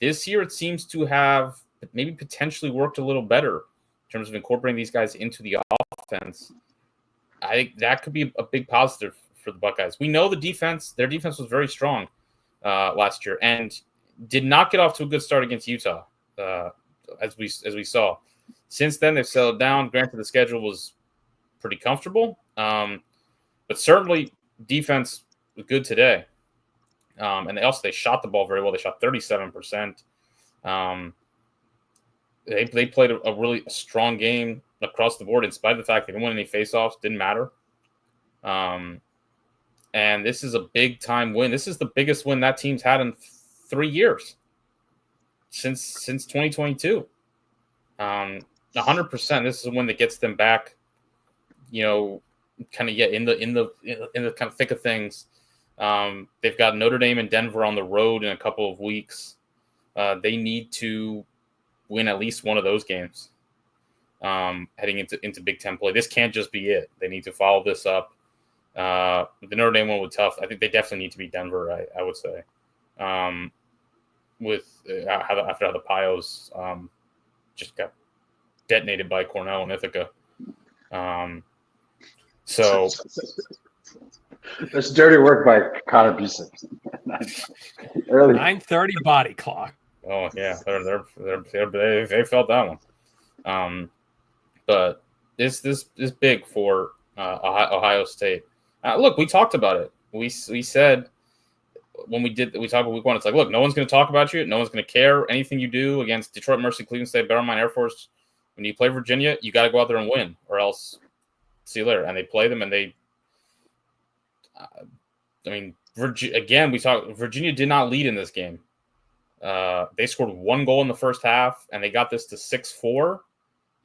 B: This year, it seems to have maybe potentially worked a little better in terms of incorporating these guys into the offense. I think that could be a big positive for the Buckeyes. We know their defense was very strong last year and did not get off to a good start against Utah, as we saw. Since then, they've settled down. Granted, the schedule was pretty comfortable, but certainly defense was good today. And they shot the ball very well. They shot 37%. They played a really strong game across the board, in spite of the fact they didn't win any faceoffs. Didn't matter. And this is a big time win. This is the biggest win that team's had in 3 years since 2022. 100%. This is the one that gets them back. Kind of in the kind of thick of things. They've got Notre Dame and Denver on the road in a couple of weeks. They need to win at least one of those games heading into Big Ten play. This can't just be it. They need to follow this up. The Notre Dame one was tough. I think they definitely need to beat Denver, I would say, after how the Pios just got detonated by Cornell and Ithaca. So
C: that's dirty work by Connor Beeson. Early
A: 9:30 body clock.
B: Oh yeah, they felt that one. But this is big for Ohio State. Look, we talked about it. We said when we talked about week 1, it's like, look, no one's going to talk about you. No one's going to care. Anything you do against Detroit Mercy, Cleveland State, Bellarmine Air Force, when you play Virginia, you got to go out there and win, or else see you later. And they play them, and they. Virginia did not lead in this game. They scored 1 goal in the first half, and they got this to 6-4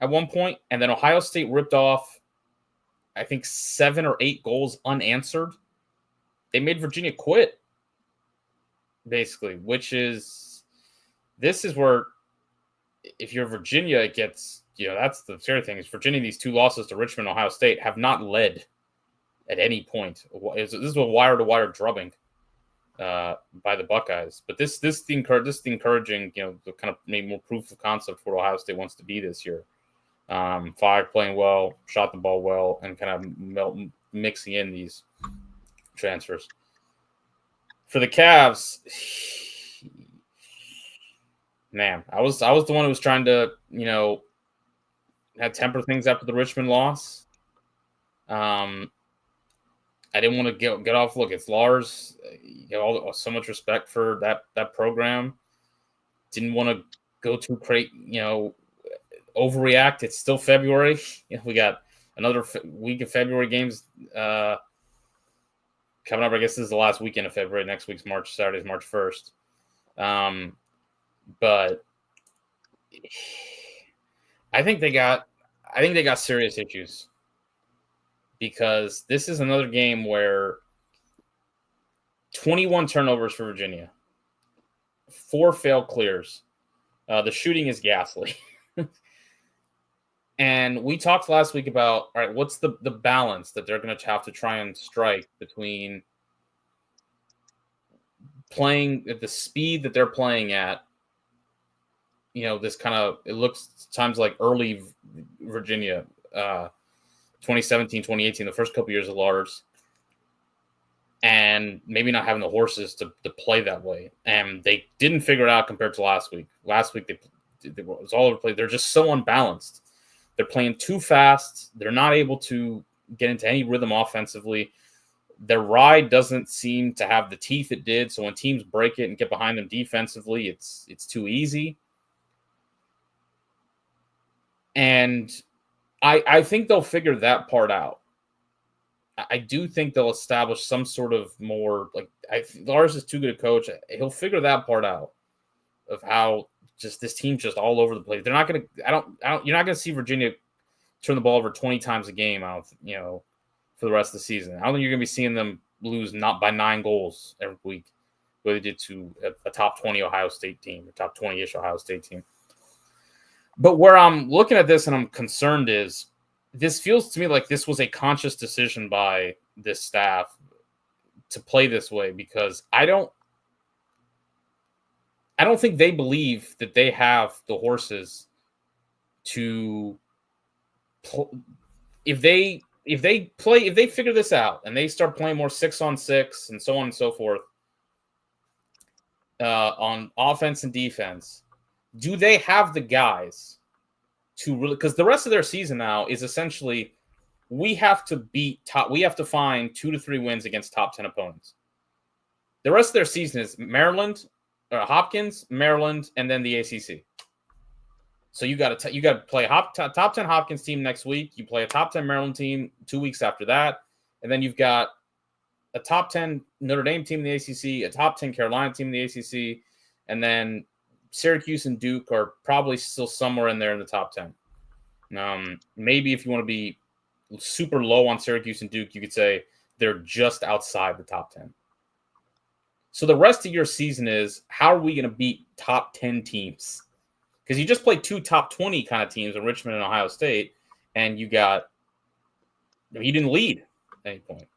B: at one point. And then Ohio State ripped off, I think, 7 or 8 goals unanswered. They made Virginia quit, basically, this is where, if you're Virginia, it gets, that's the scary thing, is Virginia, these 2 losses to Richmond and Ohio State have not led at any point. This is a wire-to-wire drubbing by the Buckeyes. But this the encouraging, the kind of maybe more proof of concept for Ohio State wants to be this year. Five playing well, shot the ball well, and kind of mixing in these transfers. For the Cavs, man, I was the one who was trying to, temper things after the Richmond loss. I didn't want to get off. Look, it's Lars. So much respect for that program. Didn't want to go too crazy, overreact. It's still February. We got another week of February games coming up. I guess this is the last weekend of February. Next week's Saturday's March 1st. But I think they got serious issues, because this is another game where 21 turnovers for Virginia, 4 failed clears. The shooting is ghastly. And we talked last week about, all right, what's the balance that they're going to have to try and strike between playing at the speed that they're playing at, this kind of, it looks times like early Virginia, 2017, 2018, the first couple years of Lars, and maybe not having the horses to play that way. And they didn't figure it out compared to last week. Last week, it was all over the place. They're just so unbalanced. They're playing too fast. They're not able to get into any rhythm offensively. Their ride doesn't seem to have the teeth it did. So when teams break it and get behind them defensively, it's too easy. And I think they'll figure that part out. I do think they'll establish some sort of more, Lars is too good a coach. He'll figure that part out of how just this team's just all over the place. They're not going to, you're not going to see Virginia turn the ball over 20 times a game out, for the rest of the season. I don't think you're going to be seeing them lose not by 9 goals every week, what they did to a top 20 Ohio State team, a top 20-ish Ohio State team. But where I'm looking at this and I'm concerned is this feels to me like this was a conscious decision by this staff to play this way, because I don't think they believe that they have the horses to if they figure this out and they start playing more 6-on-6 and so on and so forth on offense and defense, do they have the guys to really, because the rest of their season now is essentially we have to find 2 to 3 wins against top 10 opponents. The rest of their season is Hopkins, Maryland, and then the ACC. So you got to play a top 10 Hopkins team next week. You play a top 10 Maryland team 2 weeks after that, and then you've got a top 10 Notre Dame team in the ACC, a top 10 Carolina team in the ACC, and then Syracuse and Duke are probably still somewhere in there in the top 10. Maybe if you want to be super low on Syracuse and Duke, you could say they're just outside the top 10. So the rest of your season is, how are we going to beat top 10 teams? Because you just played 2 top 20 kind of teams in Richmond and Ohio State, and you didn't lead at any point.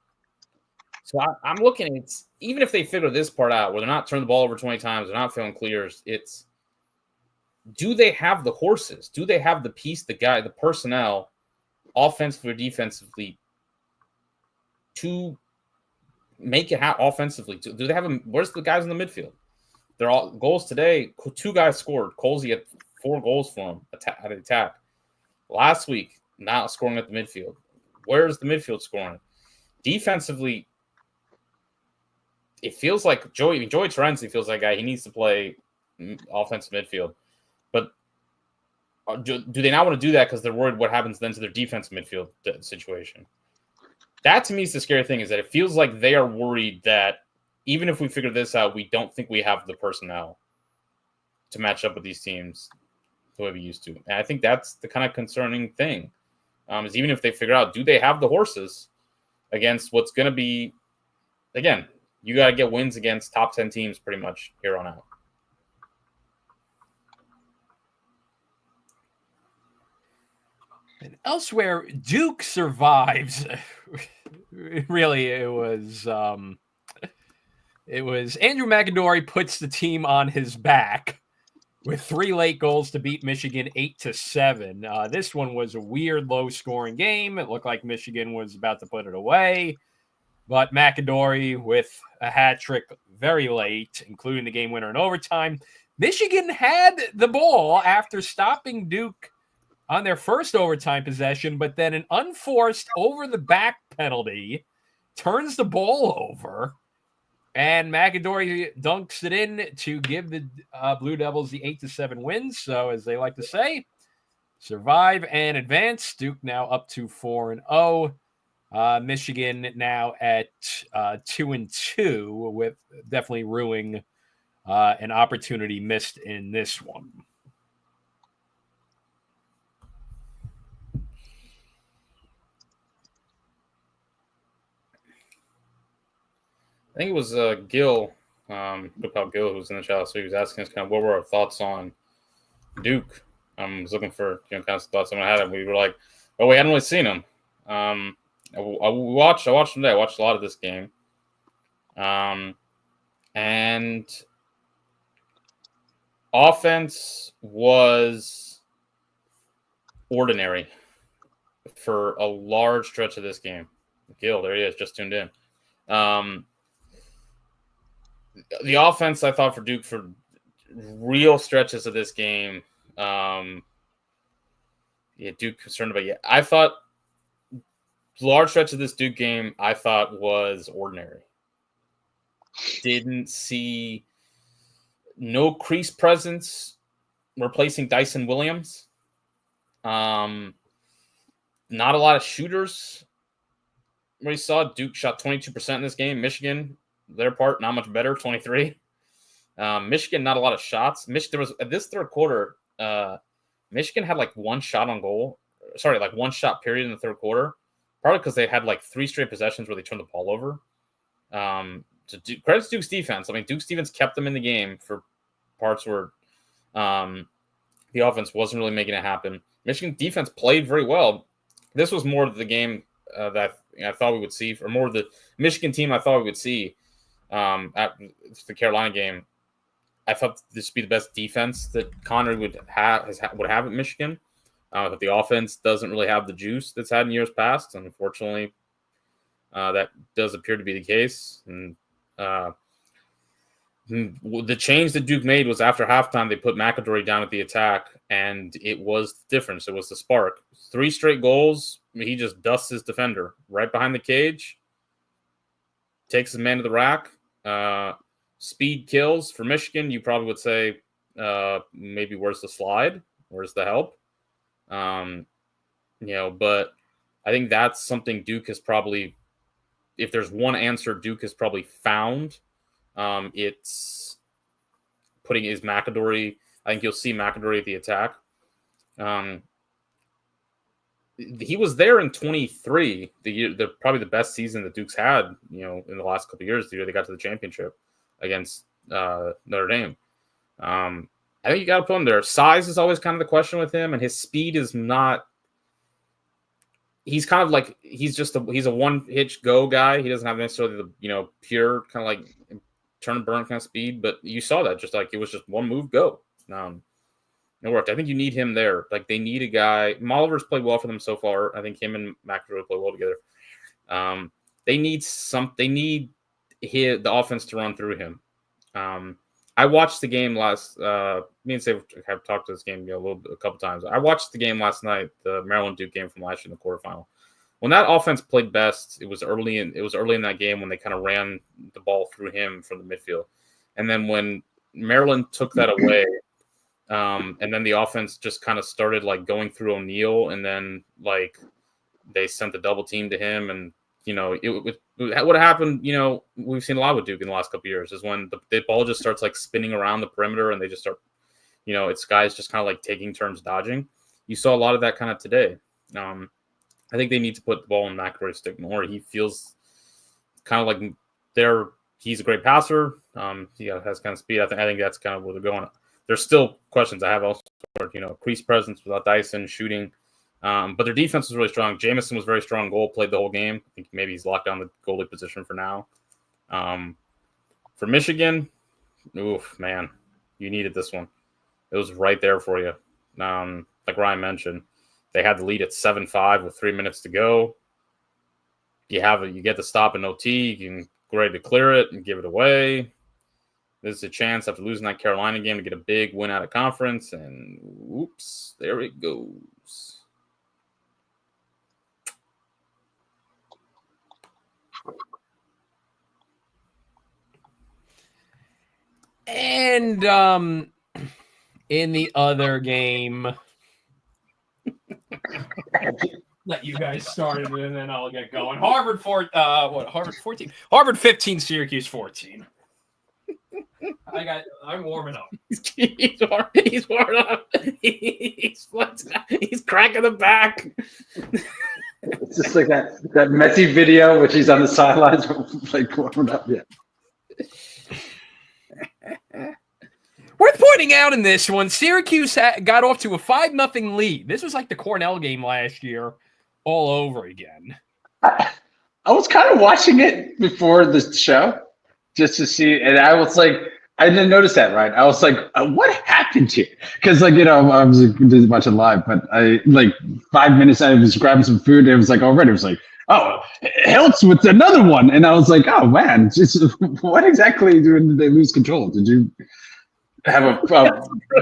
B: So I'm looking at, even if they figure this part out, where they're not turning the ball over 20 times, they're not feeling clears, it's, do they have the horses? Do they have the piece, the personnel, offensively or defensively, to make it happen offensively? Do they have them? Where's the guys in the midfield? They're all goals today. 2 guys scored. Colsey had 4 goals for him at the attack. Last week, not scoring at the midfield. Where's the midfield scoring? Defensively, it feels like Joey Terenzi feels like a guy. He needs to play offensive midfield. But do they not want to do that because they're worried what happens then to their defensive midfield situation? That, to me, is the scary thing, is that it feels like they are worried that even if we figure this out, we don't think we have the personnel to match up with these teams the way we used to. And I think that's the kind of concerning thing, is even if they figure out, do they have the horses against what's going to be, again, you got to get wins against top 10 teams pretty much here on out.
A: And elsewhere, Duke survives. Really, it was Andrew McAdory puts the team on his back with 3 late goals to beat Michigan 8-7. This one was a weird, low-scoring game. It looked like Michigan was about to put it away, but McAdory with a hat trick very late, including the game winner in overtime. Michigan had the ball after stopping Duke on their first overtime possession, but then an unforced over-the-back penalty turns the ball over, and McAdory dunks it in to give the Blue Devils the 8-7 win. So, as they like to say, survive and advance. Duke now up to 4-0. Michigan now at 2-2, with definitely ruining an opportunity missed in this one.
B: I think it was Gil, Gil, who was in the chat, so he was asking us kind of what were our thoughts on Duke. I was looking for kind of thoughts someone had, and we were like, oh, we hadn't really seen him. I watched him today. I watched a lot of this game, and offense was ordinary for a large stretch of this game. Gil, there he is, just tuned in. The offense, I thought, for Duke for real stretches of this game, Duke concerned about. I thought large stretch of this Duke game, I thought was ordinary. Didn't see no crease presence replacing Dyson Williams. Not a lot of shooters. We saw Duke shot 22% in this game. Michigan, their part, not much better, 23. Michigan, not a lot of shots. There was this third quarter, Michigan had like 1 shot on goal like one shot period in the third quarter, probably because they had like 3 straight possessions where they turned the ball over. Credit to Duke's defense. I mean, Duke's defense kept them in the game for parts where the offense wasn't really making it happen. Michigan defense played very well. This was more of the game that I thought we would see, or more of the Michigan team I thought we would see at the Carolina game. I thought this would be the best defense that Connery would have at Michigan. That the offense doesn't really have the juice that's had in years past, and unfortunately, that does appear to be the case. And the change that Duke made was after halftime, they put McAdory down at the attack, and it was the difference. It was the spark. 3 straight goals. He just dusts his defender right behind the cage, takes his man to the rack. Speed kills for Michigan. You probably would say maybe where's the slide? Where's the help? But I think that's something Duke has probably, if there's one answer Duke has probably found, it's putting his McAdory. I think you'll see McAdory at the attack. He was there in 23, probably the best season that Duke's had, in the last couple of years. The year they got to the championship against Notre Dame. I think you got to put him there. Size is always kind of the question with him, and his speed is not. He's kind of like he's a one-hitch go guy. He doesn't have necessarily the pure kind of like turn and burn kind of speed, but you saw that just like it was just one move go. It worked. I think you need him there. Like they need a guy. Molliver's played well for them so far. I think him and McAdory play well together. They need the offense to run through him. I watched the game last. Me and Save have talked to this game a couple times. I watched the game last night, the Maryland Duke game from last year in the quarterfinal. When that offense played best, it was early in that game when they kind of ran the ball through him from the midfield, and then when Maryland took that away, and then the offense just kind of started like going through O'Neal, and then like they sent the double team to him, and what happened, we've seen a lot with Duke in the last couple of years is when the ball just starts like spinning around the perimeter and they just start, it's guys just kind of like taking turns dodging. You saw a lot of that kind of today. I think they need to put the ball in McAdory's stick more. He feels kind of like he's a great passer. He has kind of speed. I think that's kind of where they're going. There's still questions I have also, crease presence without Dyson shooting. But their defense was really strong. Jamison was very strong goal, played the whole game. I think maybe he's locked down the goalie position for now. For Michigan, oof, man, you needed this one. It was right there for you. Like Ryan mentioned, they had the lead at 7-5 with 3 minutes to go. You get the stop in OT. You can go ready to clear it and give it away. There's a chance after losing that Carolina game to get a big win out of conference. And whoops, there it goes.
A: And in the other game, let you guys start it and then I'll get going. Harvard 14. Harvard 15, Syracuse 14. I'm warming up.
B: He's warming up. He's cracking the back.
C: It's just like that Messi video, which he's on the sidelines, like warming up. Yeah.
A: Worth pointing out in this one, Syracuse got off to a 5-0 lead. This was like the Cornell game last year all over again.
C: I was kind of watching it before the show just to see, and I was like, I didn't notice that, right? I was like, what happened here? Because, like, I was watching live, but I, like, 5 minutes, I was grabbing some food, and it was like, already, it was like, oh, Hiltz with another one. And I was like, oh, man, what exactly did they lose control? Did you have a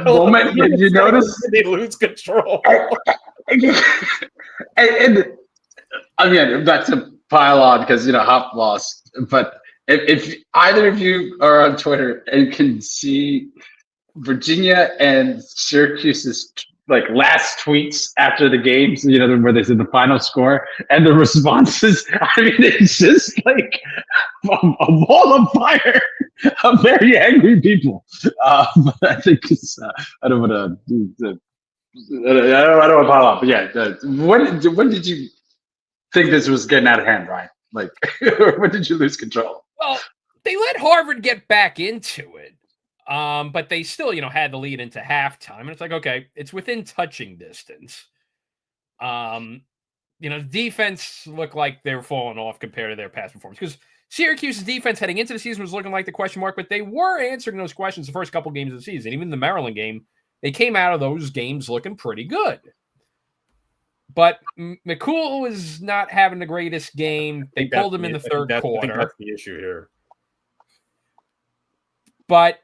C: moment? Did you notice?
B: They lose control.
C: And I mean, not to pile on because, Hop lost, but if either of you are on Twitter and can see Virginia and Syracuse's like last tweets after the games, where they said the final score and the responses, I mean, it's just like a wall of fire of very angry people. But I think it's, I don't want to I don't want to pile up, but yeah. When did you think this was getting out of hand, Ryan? Like, when did you lose control?
A: Well, they let Harvard get back into it, but they still, had the lead into halftime, and it's like, okay, it's within touching distance. The defense looked like they were falling off compared to their past performance because Syracuse's defense heading into the season was looking like the question mark, but they were answering those questions the first couple games of the season. Even the Maryland game, they came out of those games looking pretty good. But McCool was not having the greatest game. They pulled him in the third quarter.
B: I think that's the issue here.
A: But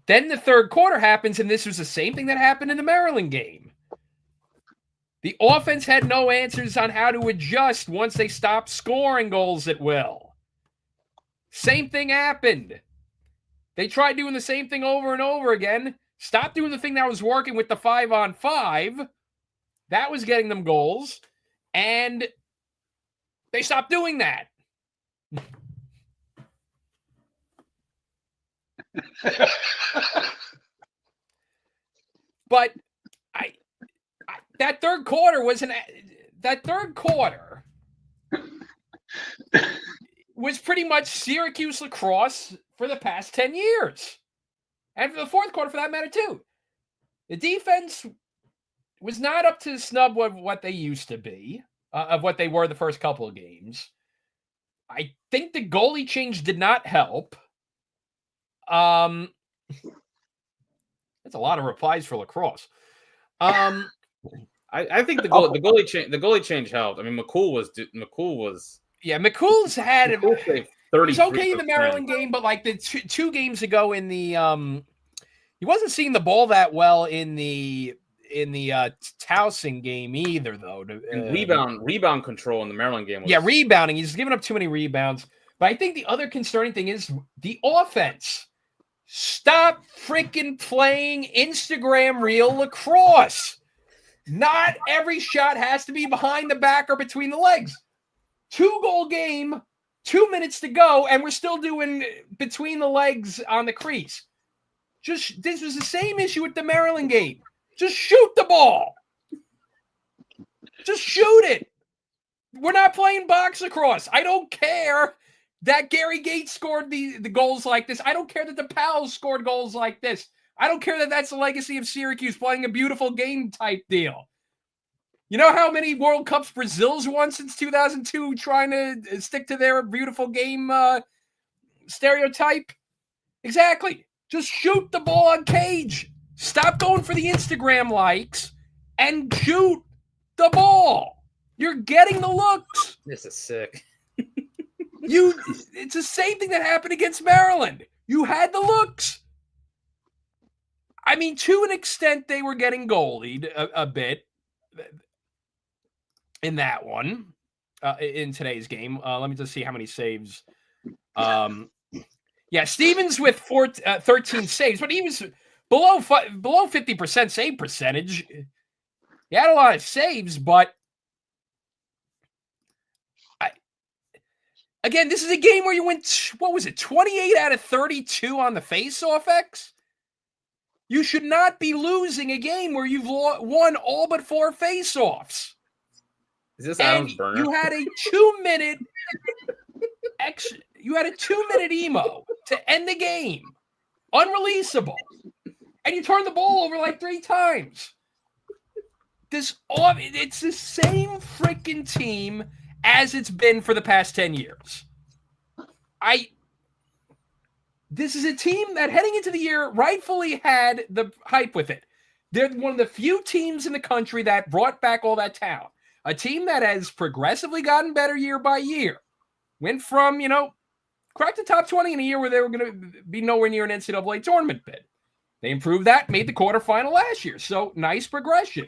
A: then the third quarter happens, and this was the same thing that happened in the Maryland game. The offense had no answers on how to adjust once they stopped scoring goals at will. Same thing happened. They tried doing the same thing over and over again. Stopped doing the thing that was working with the 5-on-5. That was getting them goals. And they stopped doing that. But that third quarter was pretty much Syracuse lacrosse for the past 10 years. And for the fourth quarter, for that matter, too. The defense was not up to the snub of what they used to be, of what they were the first couple of games. I think the goalie change did not help. That's a lot of replies for lacrosse.
B: I think the goalie change helped. I mean, McCool was.
A: Yeah, McCool's had it. He was okay in the
B: 33%.
A: Maryland game, but like the two games ago in the he wasn't seeing the ball that well in the Towson game either, though.
B: Rebound control in the Maryland game.
A: Rebounding. He's giving up too many rebounds. But I think the other concerning thing is the offense. Stop freaking playing Instagram reel lacrosse. Not every shot has to be behind the back or between the legs. 2-goal game, 2 minutes to go, and we're still doing between the legs on the crease. This was the same issue with the Maryland game. Just shoot the ball. Just shoot it. We're not playing box lacrosse. I don't care that Gary Gates scored the goals like this. I don't care that the Pals scored goals like this. I don't care that that's the legacy of Syracuse playing a beautiful game type deal. You know how many World Cups Brazil's won since 2002 trying to stick to their beautiful game stereotype? Exactly. Just shoot the ball on cage. Stop going for the Instagram likes and shoot the ball. You're getting the looks.
B: This is sick.
A: It's the same thing that happened against Maryland. You had the looks. I mean, to an extent, they were getting goalied a bit in that one, in today's game. Let me just see how many saves. Stevens with 13 saves, but he was below 50% save percentage. He had a lot of saves, but again, this is a game where you went, 28 out of 32 on the face-off X? You should not be losing a game where you've won all but 4 face-offs.
B: Is this Adam's burner?
A: You had a 2-minute emo to end the game. Unreleasable. And you turned the ball over like 3 times. It's the same freaking team as it's been for the past 10 years. This is a team that heading into the year rightfully had the hype with it. They're one of the few teams in the country that brought back all that talent. A team that has progressively gotten better year by year. Went from, cracked the top 20 in a year where they were going to be nowhere near an NCAA tournament bid. They improved that, made the quarterfinal last year. So nice progression.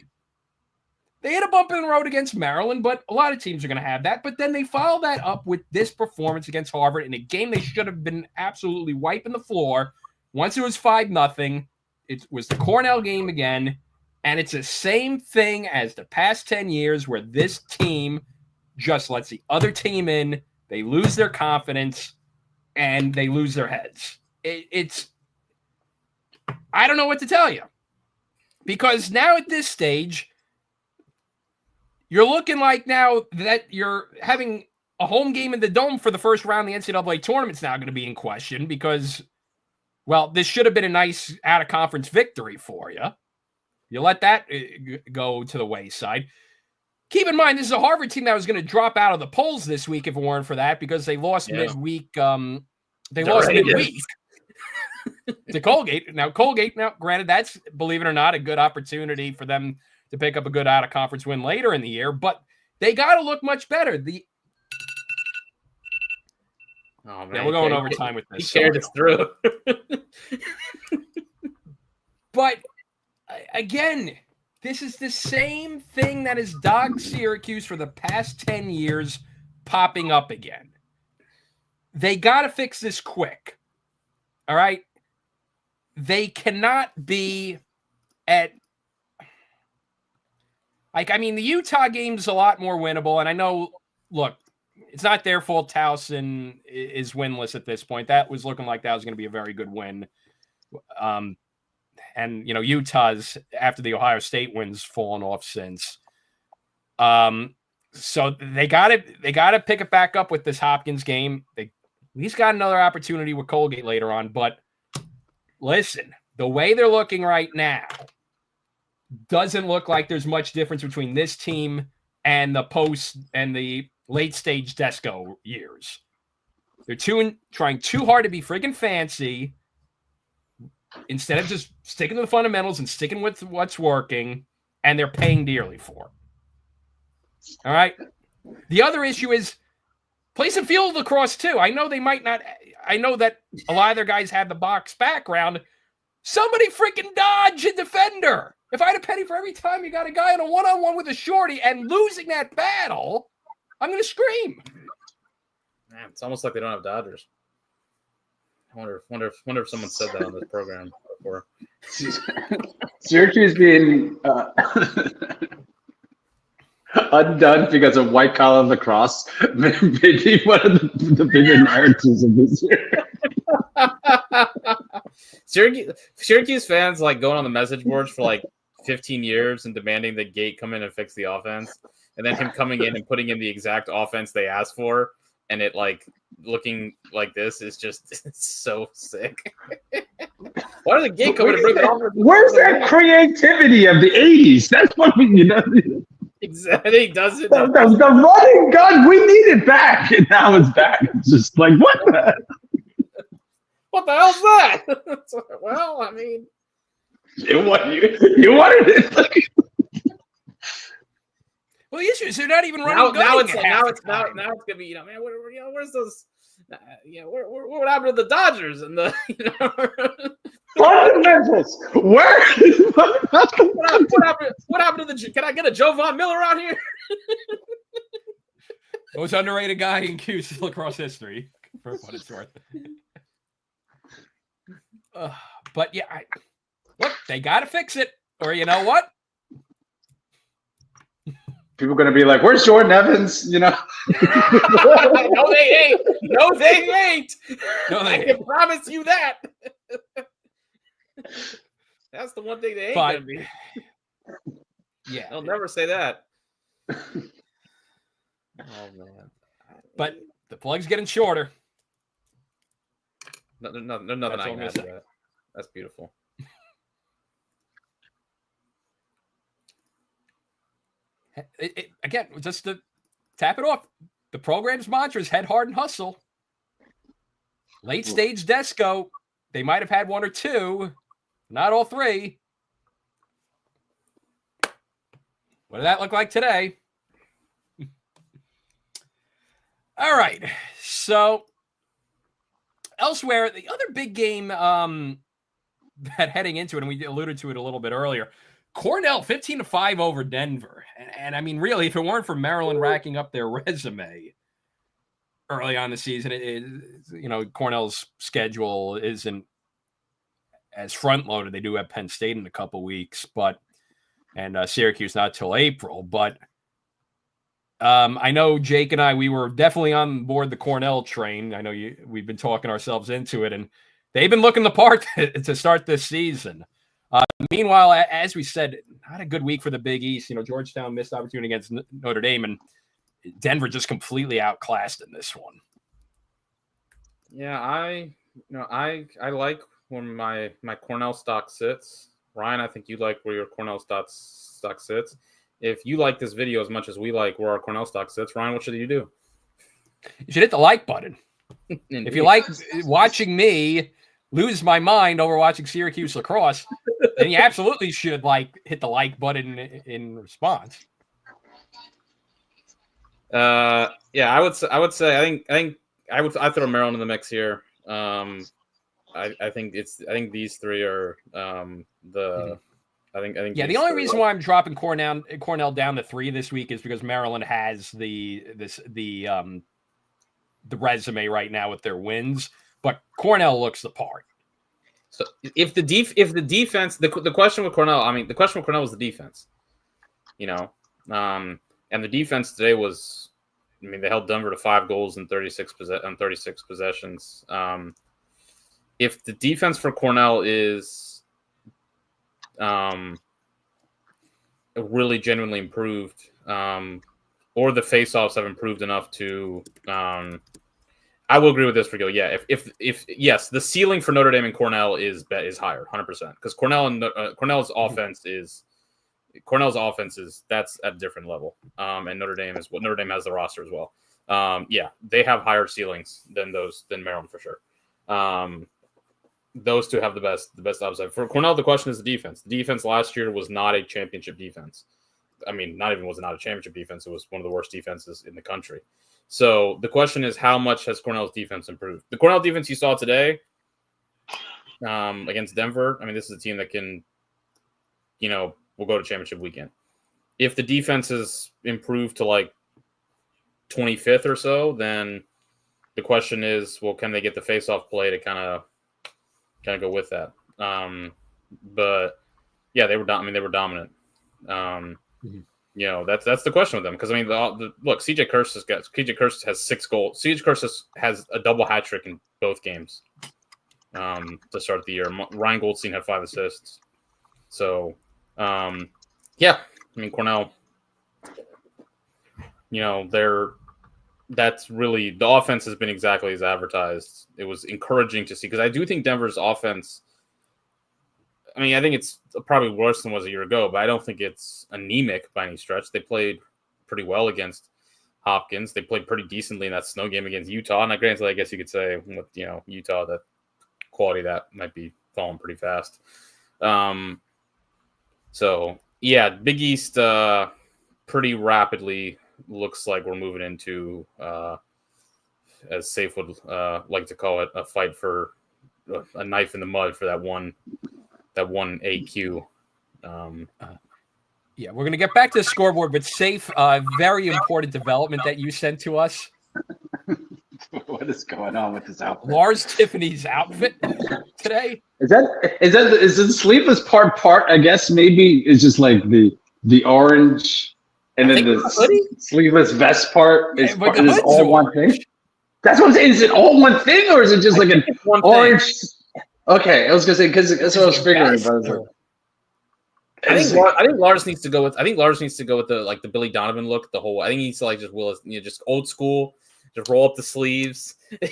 A: They had a bump in the road against Maryland, but a lot of teams are going to have that. But then they followed that up with this performance against Harvard in a game they should have been absolutely wiping the floor. Once it was 5-0, it was the Cornell game again. And it's the same thing as the past 10 years where this team just lets the other team in. They lose their confidence and they lose their heads. I don't know what to tell you. Because now at this stage, you're looking like now that you're having a home game in the Dome for the first round of the NCAA tournament's now going to be in question because, well, this should have been a nice out-of-conference victory for you. You let that go to the wayside. Keep in mind, this is a Harvard team that was going to drop out of the polls this week if it weren't for that because they lost midweek. They lost midweek to Colgate. Now, granted, that's, believe it or not, a good opportunity for them to pick up a good out-of-conference win later in the year, but they got to look much better.
B: Oh, man.
A: Yeah, we're going overtime with this.
B: He carried us through.
A: But, again, this is the same thing that has dogged Syracuse for the past 10 years popping up again. They got to fix this quick. All right? They cannot be at... the Utah game's a lot more winnable, and I know, look, it's not their fault Towson is winless at this point. That was looking like that was going to be a very good win. And, Utah's, after the Ohio State wins, fallen off since. So they got to pick it back up with this Hopkins game. They at least got another opportunity with Colgate later on. But listen, the way they're looking right now doesn't look like there's much difference between this team and the post and the late stage Desco years. They're trying too hard to be freaking fancy instead of just sticking to the fundamentals and sticking with what's working, and they're paying dearly for it. All right. The other issue is play some field lacrosse too. I know they might not. I know that a lot of their guys have the box background. Somebody freaking dodge a defender. If I had a penny for every time you got a guy in a one-on-one with a shorty and losing that battle, I'm going to scream.
B: Man, it's almost like they don't have Dodgers. I wonder if someone said that on this program before.
C: Syracuse being undone because of white collar lacrosse may be one of the bigger narratives of this year.
B: Syracuse fans like going on the message boards for like 15 years and demanding that Gate come in and fix the offense, and then him coming in and putting in the exact offense they asked for, and it like looking like this is just so sick. Why does the Gate come in and bring the offense?
C: Where's that creativity of the 80s? That's what we.
B: Exactly, he does it.
C: The running gun, we need it back, and now it's back. It's just like what
B: the hell's that? Well, I mean,
C: you wanted it.
A: Well, the issue is they're not even running.
B: Now it's gonna be man. Where's those? What happened to the Dodgers and the
C: fundamentals? Where?
B: What happened to the? Can I get a Joe Von Miller out here?
A: Most underrated guy in Cuse lacrosse history, for what it's worth. But yeah, look, they got to fix it, or you know what?
C: People are going to be like, "Where's Jordan Evans?"
B: No, they ain't. No, they can promise you that. That's the one thing they ain't going to be.
A: Yeah,
B: they'll never say that. Oh man!
A: But the plug's getting shorter.
B: Nothing I can add to that. That's beautiful.
A: Again, just to tap it off, the program's mantra is head hard and hustle. Late stage Desco, they might have had one or two, not all three. What did that look like today? All right, so elsewhere, the other big game that heading into it, and we alluded to it a little bit earlier, Cornell 15-5 over Denver. And I mean, really, if it weren't for Maryland racking up their resume early on the season, Cornell's schedule isn't as front-loaded. They do have Penn State in a couple weeks, and Syracuse not till April. But I know Jake and I, we were definitely on board the Cornell train. I know we've been talking ourselves into it, and they've been looking the part to start this season. Meanwhile, as we said, not a good week for the Big East. Georgetown missed opportunity against Notre Dame, and Denver just completely outclassed in this one.
B: Yeah, I like when my Cornell stock sits. Ryan, I think you like where your Cornell stock sits. If you like this video as much as we like where our Cornell stock sits, Ryan, what should you do?
A: You should hit the like button. If you like watching me lose my mind over watching Syracuse lacrosse, then you absolutely should hit the like button in response.
B: Yeah, I would say I'd throw Maryland in the mix here. I think these three are the. I think. Yeah,
A: the only reason why I'm dropping Cornell down to 3 this week is because Maryland has the resume right now with their wins, but Cornell looks the part.
B: So if the defense, the question with Cornell, the question with Cornell was the defense, and the defense today was, they held Denver to 5 goals in 36 possessions. If the defense for Cornell is really genuinely improved, or the faceoffs have improved enough to, I will agree with this for Gil. Yeah, if yes, the ceiling for Notre Dame and Cornell is higher, 100%, because Cornell's offense is that's at a different level, and Notre Dame has the roster as well. Yeah, they have higher ceilings than Maryland for sure. Those two have the best upside. For Cornell, the question is the defense. The defense last year was not a championship defense. Not a championship defense. It was one of the worst defenses in the country. So the question is, how much has Cornell's defense improved? The Cornell defense you saw today against Denver, this is a team that can, will go to championship weekend. If the defense is improved to 25th or so, then the question is, well, can they get the face-off play to kind of go with that? But yeah, they were dominant. That's the question with them, because look, CJ Kurse has 6 goals. CJ Kurse has a double hat trick in both games to start the year. Ryan Goldstein had 5 assists. So yeah, Cornell, that's really, the offense has been exactly as advertised. It was encouraging to see, because I do think Denver's offense, I think it's probably worse than it was a year ago, but I don't think it's anemic by any stretch. They played pretty well against Hopkins. They played pretty decently in that snow game against Utah. And granted, I guess you could say with Utah, that quality that might be falling pretty fast. So yeah, Big East pretty rapidly looks like we're moving into, as Safe would like to call it, a fight for a knife in the mud for that one AQ.
A: Yeah, we're going to get back to the scoreboard, but Safe, very important development that you sent to us.
C: What is going on with this outfit?
A: Lars Tiffany's outfit today.
C: Is the sleeveless part? I guess maybe it's just the orange, and then the sleeveless vest part is all one thing. That's what I'm saying. Is it all one thing, or is it just an orange? Okay, I was gonna say, because that's what I was figuring. But
B: I think Lars needs to go with the Billy Donovan look. I think he needs to just old school. Just roll up the sleeves.
C: Bring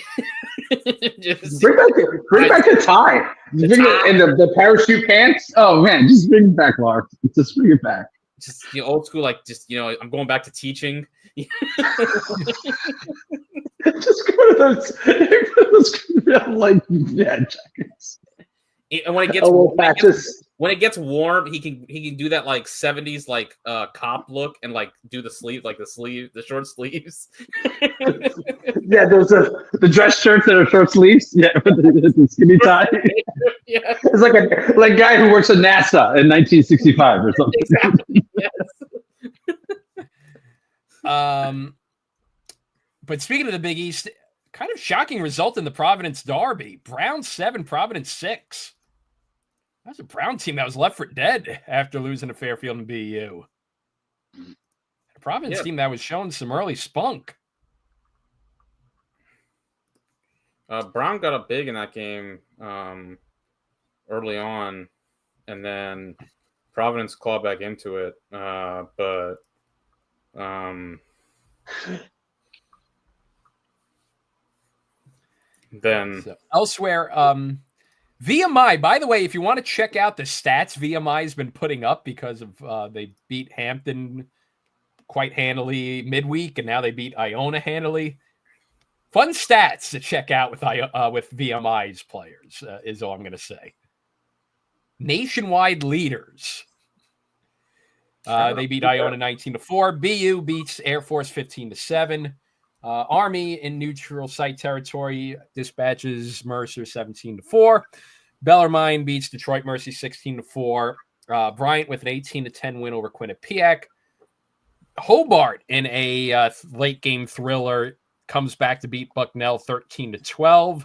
C: back the tie. And the parachute pants. Oh man, just bring it back, Lars. Just bring it back.
B: Just old school, I'm going back to teaching.
C: Just go to those real jackets.
B: And when it gets warm, he can do that 70s cop look and do the sleeve, the short sleeves.
C: Yeah, those the dress shirts that are short sleeves. Yeah, with the skinny tie.
B: Yeah,
C: it's like a guy who works at NASA in 1965 or something.
B: Exactly.
A: Yes. But speaking of the Big East, kind of shocking result in the Providence Derby. Brown 7, Providence 6. That was a Brown team that was left for dead after losing to Fairfield and BU. A Providence team that was showing some early spunk.
B: Brown got up big in that game early on. and then Providence clawed back into it. But then
A: So, elsewhere, VMI, by the way, if you want to check out the stats VMI has been putting up because of they beat Hampton quite handily midweek, and now they beat Iona handily. Fun stats to check out with VMI's players is all I'm going to say. Nationwide leaders. They beat Iona 19-4. BU beats Air Force 15-7. Army in neutral site territory dispatches Mercer 17-4. Bellarmine beats Detroit Mercy 16-4. Bryant with an 18-10 win over Quinnipiac. Hobart in a late game thriller comes back to beat Bucknell 13-12.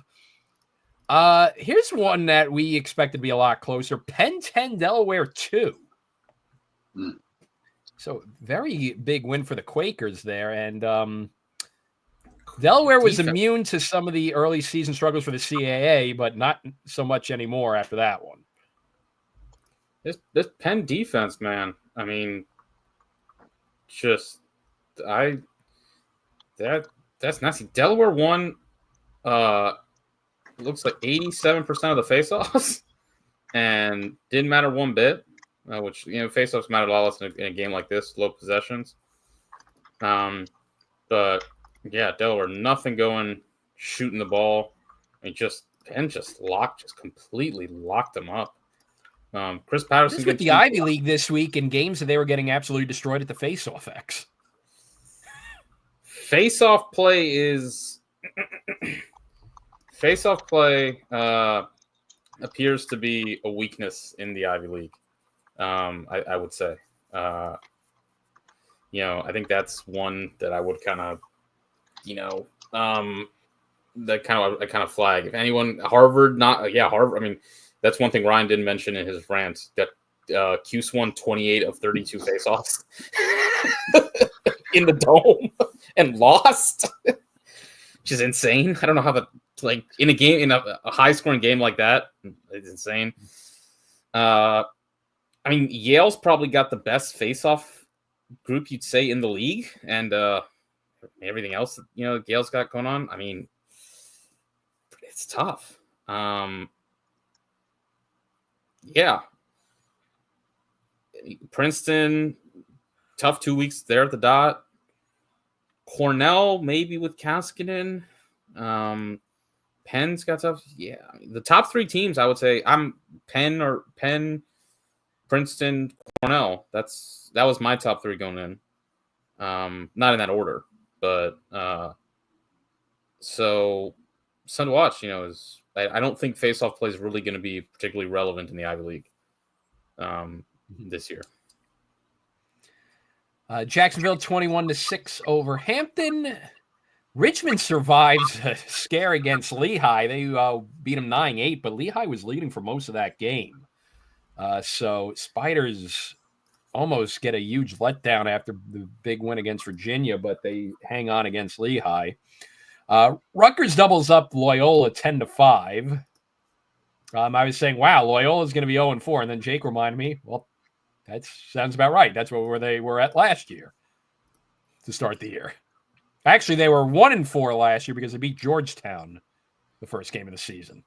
A: Here's one that we expect to be a lot closer. Penn 10, Delaware 2. So very big win for the Quakers there. And Delaware was immune to some of the early season struggles for the CAA, but not so much anymore after that one.
B: This Penn defense, man. I mean, that's nasty. Delaware won looks like 87% of the faceoffs and didn't matter one bit, which, faceoffs matter a lot less in a game like this, low possessions. But yeah, Delaware, nothing going, shooting the ball. Penn completely locked them up. Chris Patterson
A: this with the Ivy League this week in games that they were getting absolutely destroyed at the faceoff X.
B: Face-off play appears to be a weakness in the Ivy League. I would say, I think that's one that I would kind of, I kind of flag. If anyone, Harvard. I mean, that's one thing Ryan didn't mention in his rant. That Cuse won 28 of 32 faceoffs in the dome and lost, which is insane. I don't know how in a high scoring game like that, it's insane. I mean, Yale's probably got the best face-off group, you'd say, in the league, and everything else that Yale's got going on. I mean, it's tough. Yeah, Princeton, tough 2 weeks there at the dot. Cornell maybe with Kaskinen. Penn's got tough. Yeah, the top three teams, I would say, I'm Penn, Princeton, Cornell. That was my top three going in. Not in that order, but so something to watch. Is I don't think face-off play is really going to be particularly relevant in the Ivy League this year.
A: Jacksonville 21-6 over Hampton. Richmond survives a scare against Lehigh. They beat them 9-8, but Lehigh was leading for most of that game. So Spiders almost get a huge letdown after the big win against Virginia, but they hang on against Lehigh. Rutgers doubles up Loyola 10-5. I was saying, wow, Loyola's going to be 0-4, and then Jake reminded me, well, that sounds about right. That's where they were at last year to start the year. Actually, they were 1-4 last year because they beat Georgetown the first game of the season.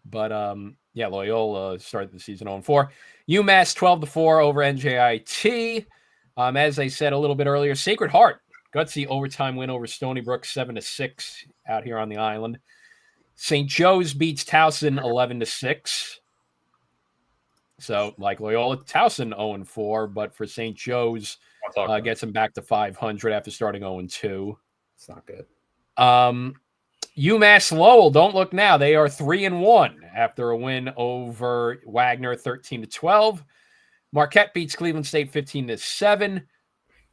A: But, Loyola started the season 0-4. UMass 12-4 over NJIT. As I said a little bit earlier, Sacred Heart, gutsy overtime win over Stony Brook 7-6 out here on the island. St. Joe's beats Towson 11-6. So, like Loyola, Towson 0-4, but for St. Joe's, gets them back to 500 after starting 0-2.
B: It's not good.
A: UMass Lowell, don't look now. They are 3-1 after a win over Wagner 13-12. Marquette beats Cleveland State 15-7.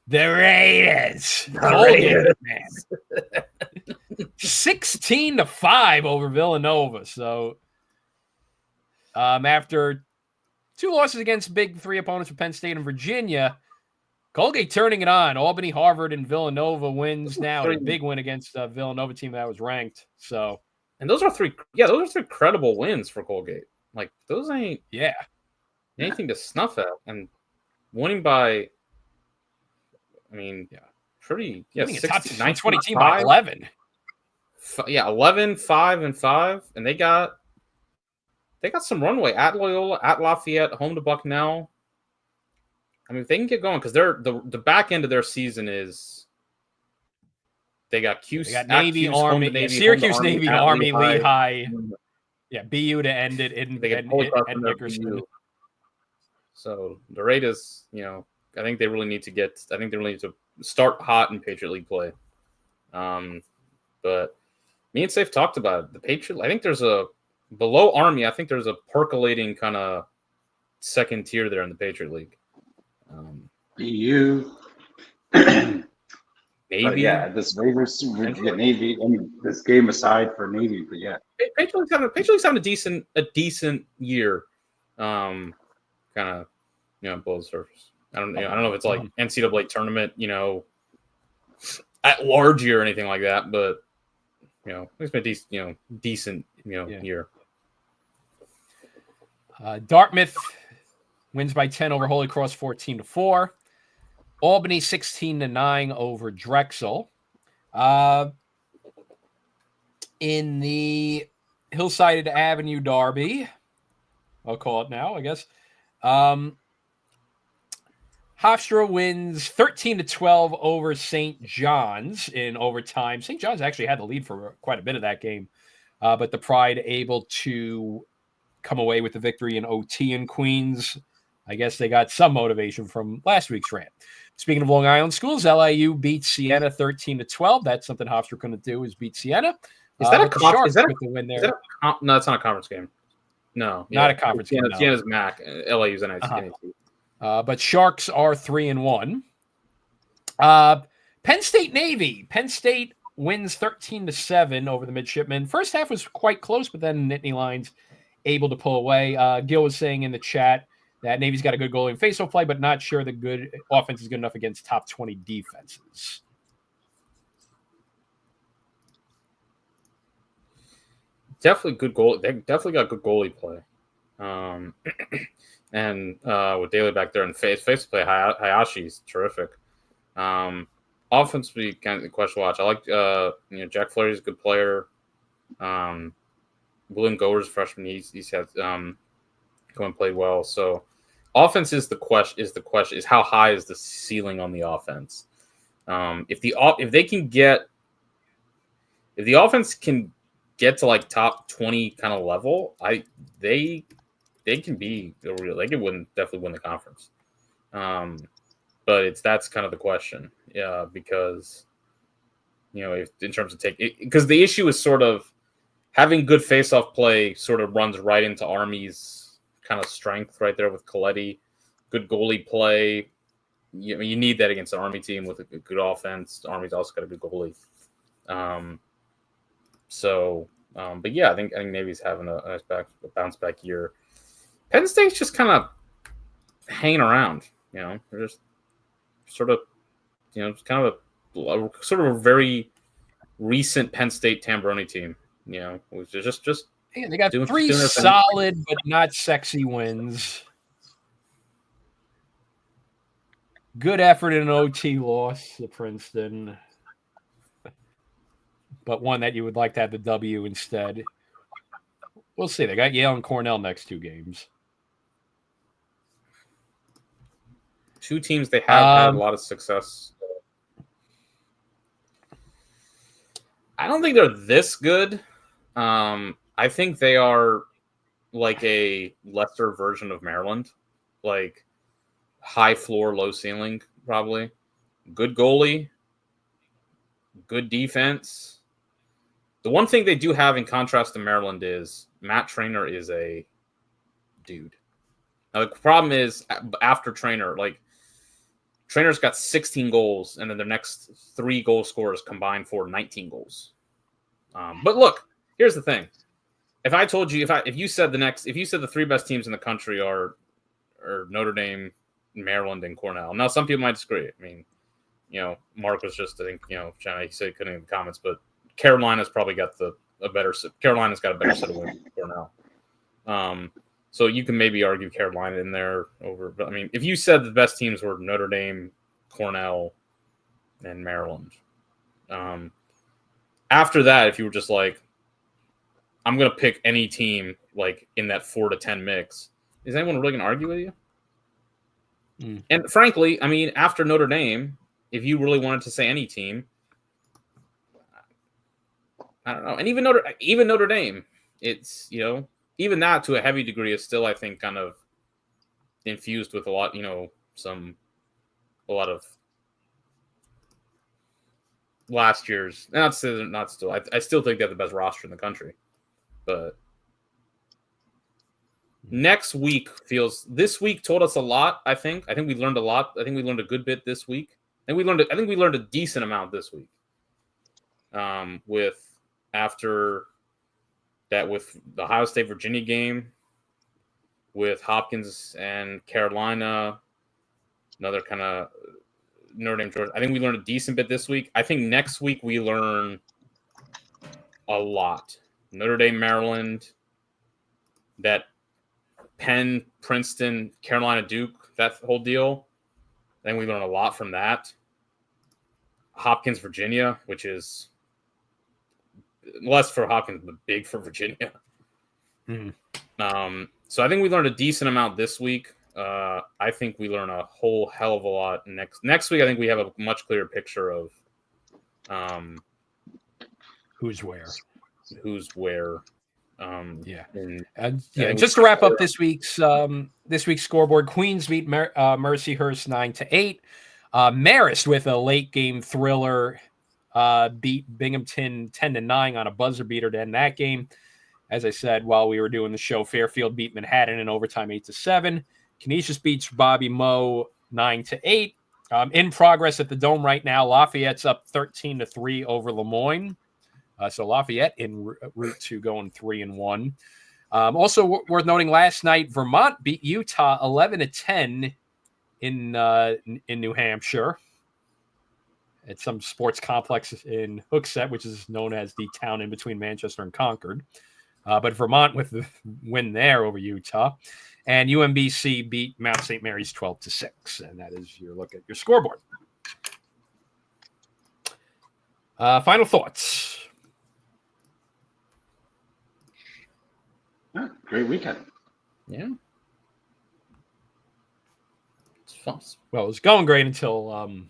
A: The Raiders. Man. 16-5 over Villanova. So after two losses against big three opponents for Penn State and Virginia, Colgate turning it on. Albany, Harvard, and Villanova wins now. A big win against a Villanova team that was ranked. So
B: And those are three credible wins for Colgate. Like those ain't anything to snuff at. And winning by, I mean, pretty
A: winning
B: 16,
A: a top 20 team
B: 5,
A: by 11.
B: 11, 5, and 5, and they got some runway at Loyola, at Lafayette, home to Bucknell. I mean, if they can get going, because they're the back end of their season is they got
A: Navy, Army, Syracuse, Navy, Army, Lehigh. Yeah, BU to end it in Nickerson.
B: So the Raiders, I think they really need to start hot in Patriot League play. But me and Safe talked about it. The Patriot, I think there's below Army, I think there's a percolating kind of second tier there in the Patriot League.
C: BU.
B: Navy.
C: Yeah, this Raiders, Navy. I mean, this game aside for Navy, but yeah.
B: Patriot League's having a decent year. Kind of, below the surface. I don't know if it's like NCAA tournament, at large year or anything like that, but it's been decent, year.
A: Dartmouth wins by 10 over Holy Cross, 14-4. Albany 16-9 over Drexel. In the Hillside Avenue Derby, I'll call it now, I guess. Hofstra wins 13-12 over St. John's in overtime. St. John's actually had the lead for quite a bit of that game, but the Pride able to come away with the victory in OT in Queens. I guess they got some motivation from last week's rant. Speaking of Long Island schools, LIU beats Siena 13-12. That's something Hofstra couldn't do, is beat Siena.
B: Is that
A: the win there?
B: No, it's not a conference game. No,
A: not a conference game.
B: Siena's MAC. LIU's NIT.
A: But Sharks are 3-1. Penn State Navy. Penn State wins 13-7 over the Midshipmen. First half was quite close, but then Nittany Lions able to pull away. Gil was saying in the chat that Navy's got a good goalie in face-off play, but not sure the good offense is good enough against top 20 defenses.
B: Definitely good goal. They definitely got good goalie play. And with Daly back there in face play, Hayashi's terrific. Offensively, kind of question watch. I like Jack Flaherty's a good player. William Goer's freshman. He's had going and played well. So offense is the question. Is how high is the ceiling on the offense? If the offense can get to like top 20 kind of level, they can definitely win the conference. But that's kind of the question. Yeah, because if in terms of because the issue is sort of having good face-off play sort of runs right into Army's kind of strength right there with Coletti. Good goalie play. You need that against an Army team with a good offense. Army's also got a good goalie. But yeah, I think Navy's having a nice bounce back year. Penn State's just kind of hanging around. They're just sort of, it's kind of a very recent Penn State Tambroni team. Which is just
A: they got three solid but not sexy wins. Good effort in an OT loss to Princeton, but one that you would like to have the W instead. We'll see. They got Yale and Cornell next 2 games.
B: 2 teams they have had a lot of success. I don't think they're this good. I think they are like a lesser version of Maryland, like high floor, low ceiling, probably. Good goalie, good defense. The one thing they do have in contrast to Maryland is Matt Traynor is a dude. Now, the problem is after Traynor, Trainor's got 16 goals, and then their next 3 goal scorers combined for 19 goals. But look, here's the thing: if I told you, if you said the 3 best teams in the country are Notre Dame, Maryland, and Cornell. Now, some people might disagree. I mean, Mark was just, I think, he said he couldn't in the comments, but Carolina's probably got Carolina's got a better set of wins than Cornell. So you can maybe argue Carolina in there over. But I mean, if you said the best teams were Notre Dame, Cornell, and Maryland, after that, if you were just like, I'm going to pick any team like in that 4 to 10 mix, is anyone really going to argue with you? And frankly, I mean, after Notre Dame, if you really wanted to say any team, I don't know. And even Notre Dame, it's, even that to a heavy degree is still, I think, kind of infused with a lot of last year's. I still think they have the best roster in the country, but this week told us a lot. I think we learned a lot. I think we learned a good bit this week. I think we learned a decent amount this week. With the Ohio State Virginia game, with Hopkins and Carolina, another kind of Notre Dame Georgia. I think we learned a decent bit this week. I think next week we learn a lot. Notre Dame, Maryland, that Penn, Princeton, Carolina, Duke, that whole deal. I think we learn a lot from that. Hopkins, Virginia, which is less for Hopkins, but big for Virginia. So I think we learned a decent amount this week. I think we learn a whole hell of a lot next week. I think we have a much clearer picture of
A: who's where. Just to wrap up this week's scoreboard: Queens beat Mercyhurst 9-8. Marist with a late game thriller beat Binghamton 10-9 on a buzzer beater to end that game. As I said while we were doing the show, Fairfield beat Manhattan in overtime 8-7. Canisius beats Bobby Moe 9-8. In progress at the Dome right now. Lafayette's up 13-3 over Lemoyne. So Lafayette en route to going 3-1. Also worth noting, last night Vermont beat Utah 11-10 in New Hampshire at some sports complex in Hooksett, which is known as the town in between Manchester and Concord. But Vermont with the win there over Utah. And UMBC beat Mount St. Mary's 12-6. And that is your look at your scoreboard. Final thoughts.
C: Yeah, great weekend.
B: Yeah. It's fun.
A: Well, it was going great until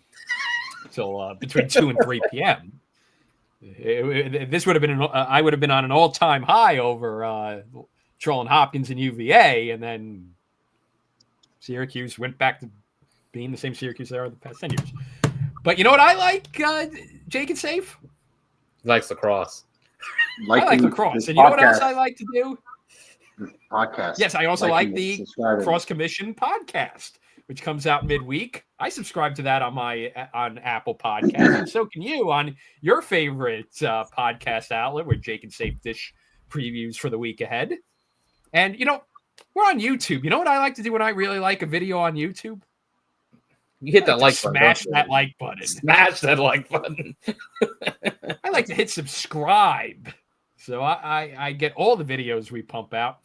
A: between 2 and 3 p.m. This would have been I would have been on an all-time high over trolling Hopkins and UVA, and then Syracuse went back to being the same Syracuse they are the past 10 years. But you know what I like, Jake and Safe?
B: He likes lacrosse.
A: I like lacrosse. And you know what else I like to do?
C: Podcast.
A: Yes, I also like the Cross Commission podcast, which comes out midweek. I subscribe to that on Apple Podcasts, and so can you on your favorite podcast outlet, where Jake and Safe dish previews for the week ahead. And we're on YouTube. You know what I like to do when I really like a video on YouTube?
B: You hit that like button.
A: Smash that like button.
B: Smash that like button.
A: I like to hit subscribe. So I get all the videos we pump out.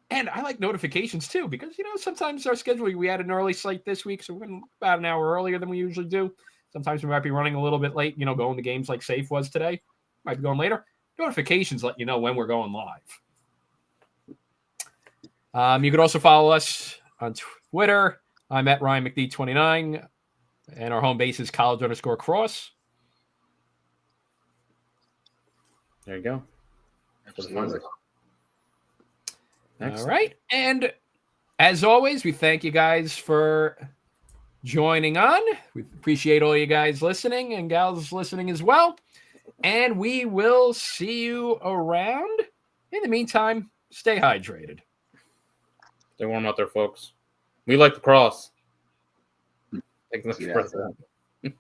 A: And I like notifications too, because, sometimes our schedule, we had an early slate this week, so we're about an hour earlier than we usually do. Sometimes we might be running a little bit late, going to games like Safe was today. Might be going later. Notifications let you know when we're going live. You could also follow us on Twitter. I'm at Ryan McD29, and our home base is college_cross.
B: There you go.
C: Absolutely.
A: All right. And as always, we thank you guys for joining on. We appreciate all you guys listening and gals listening as well. And we will see you around. In the meantime, stay hydrated.
B: Stay warm out there, folks. We like the cross. Thanks for that.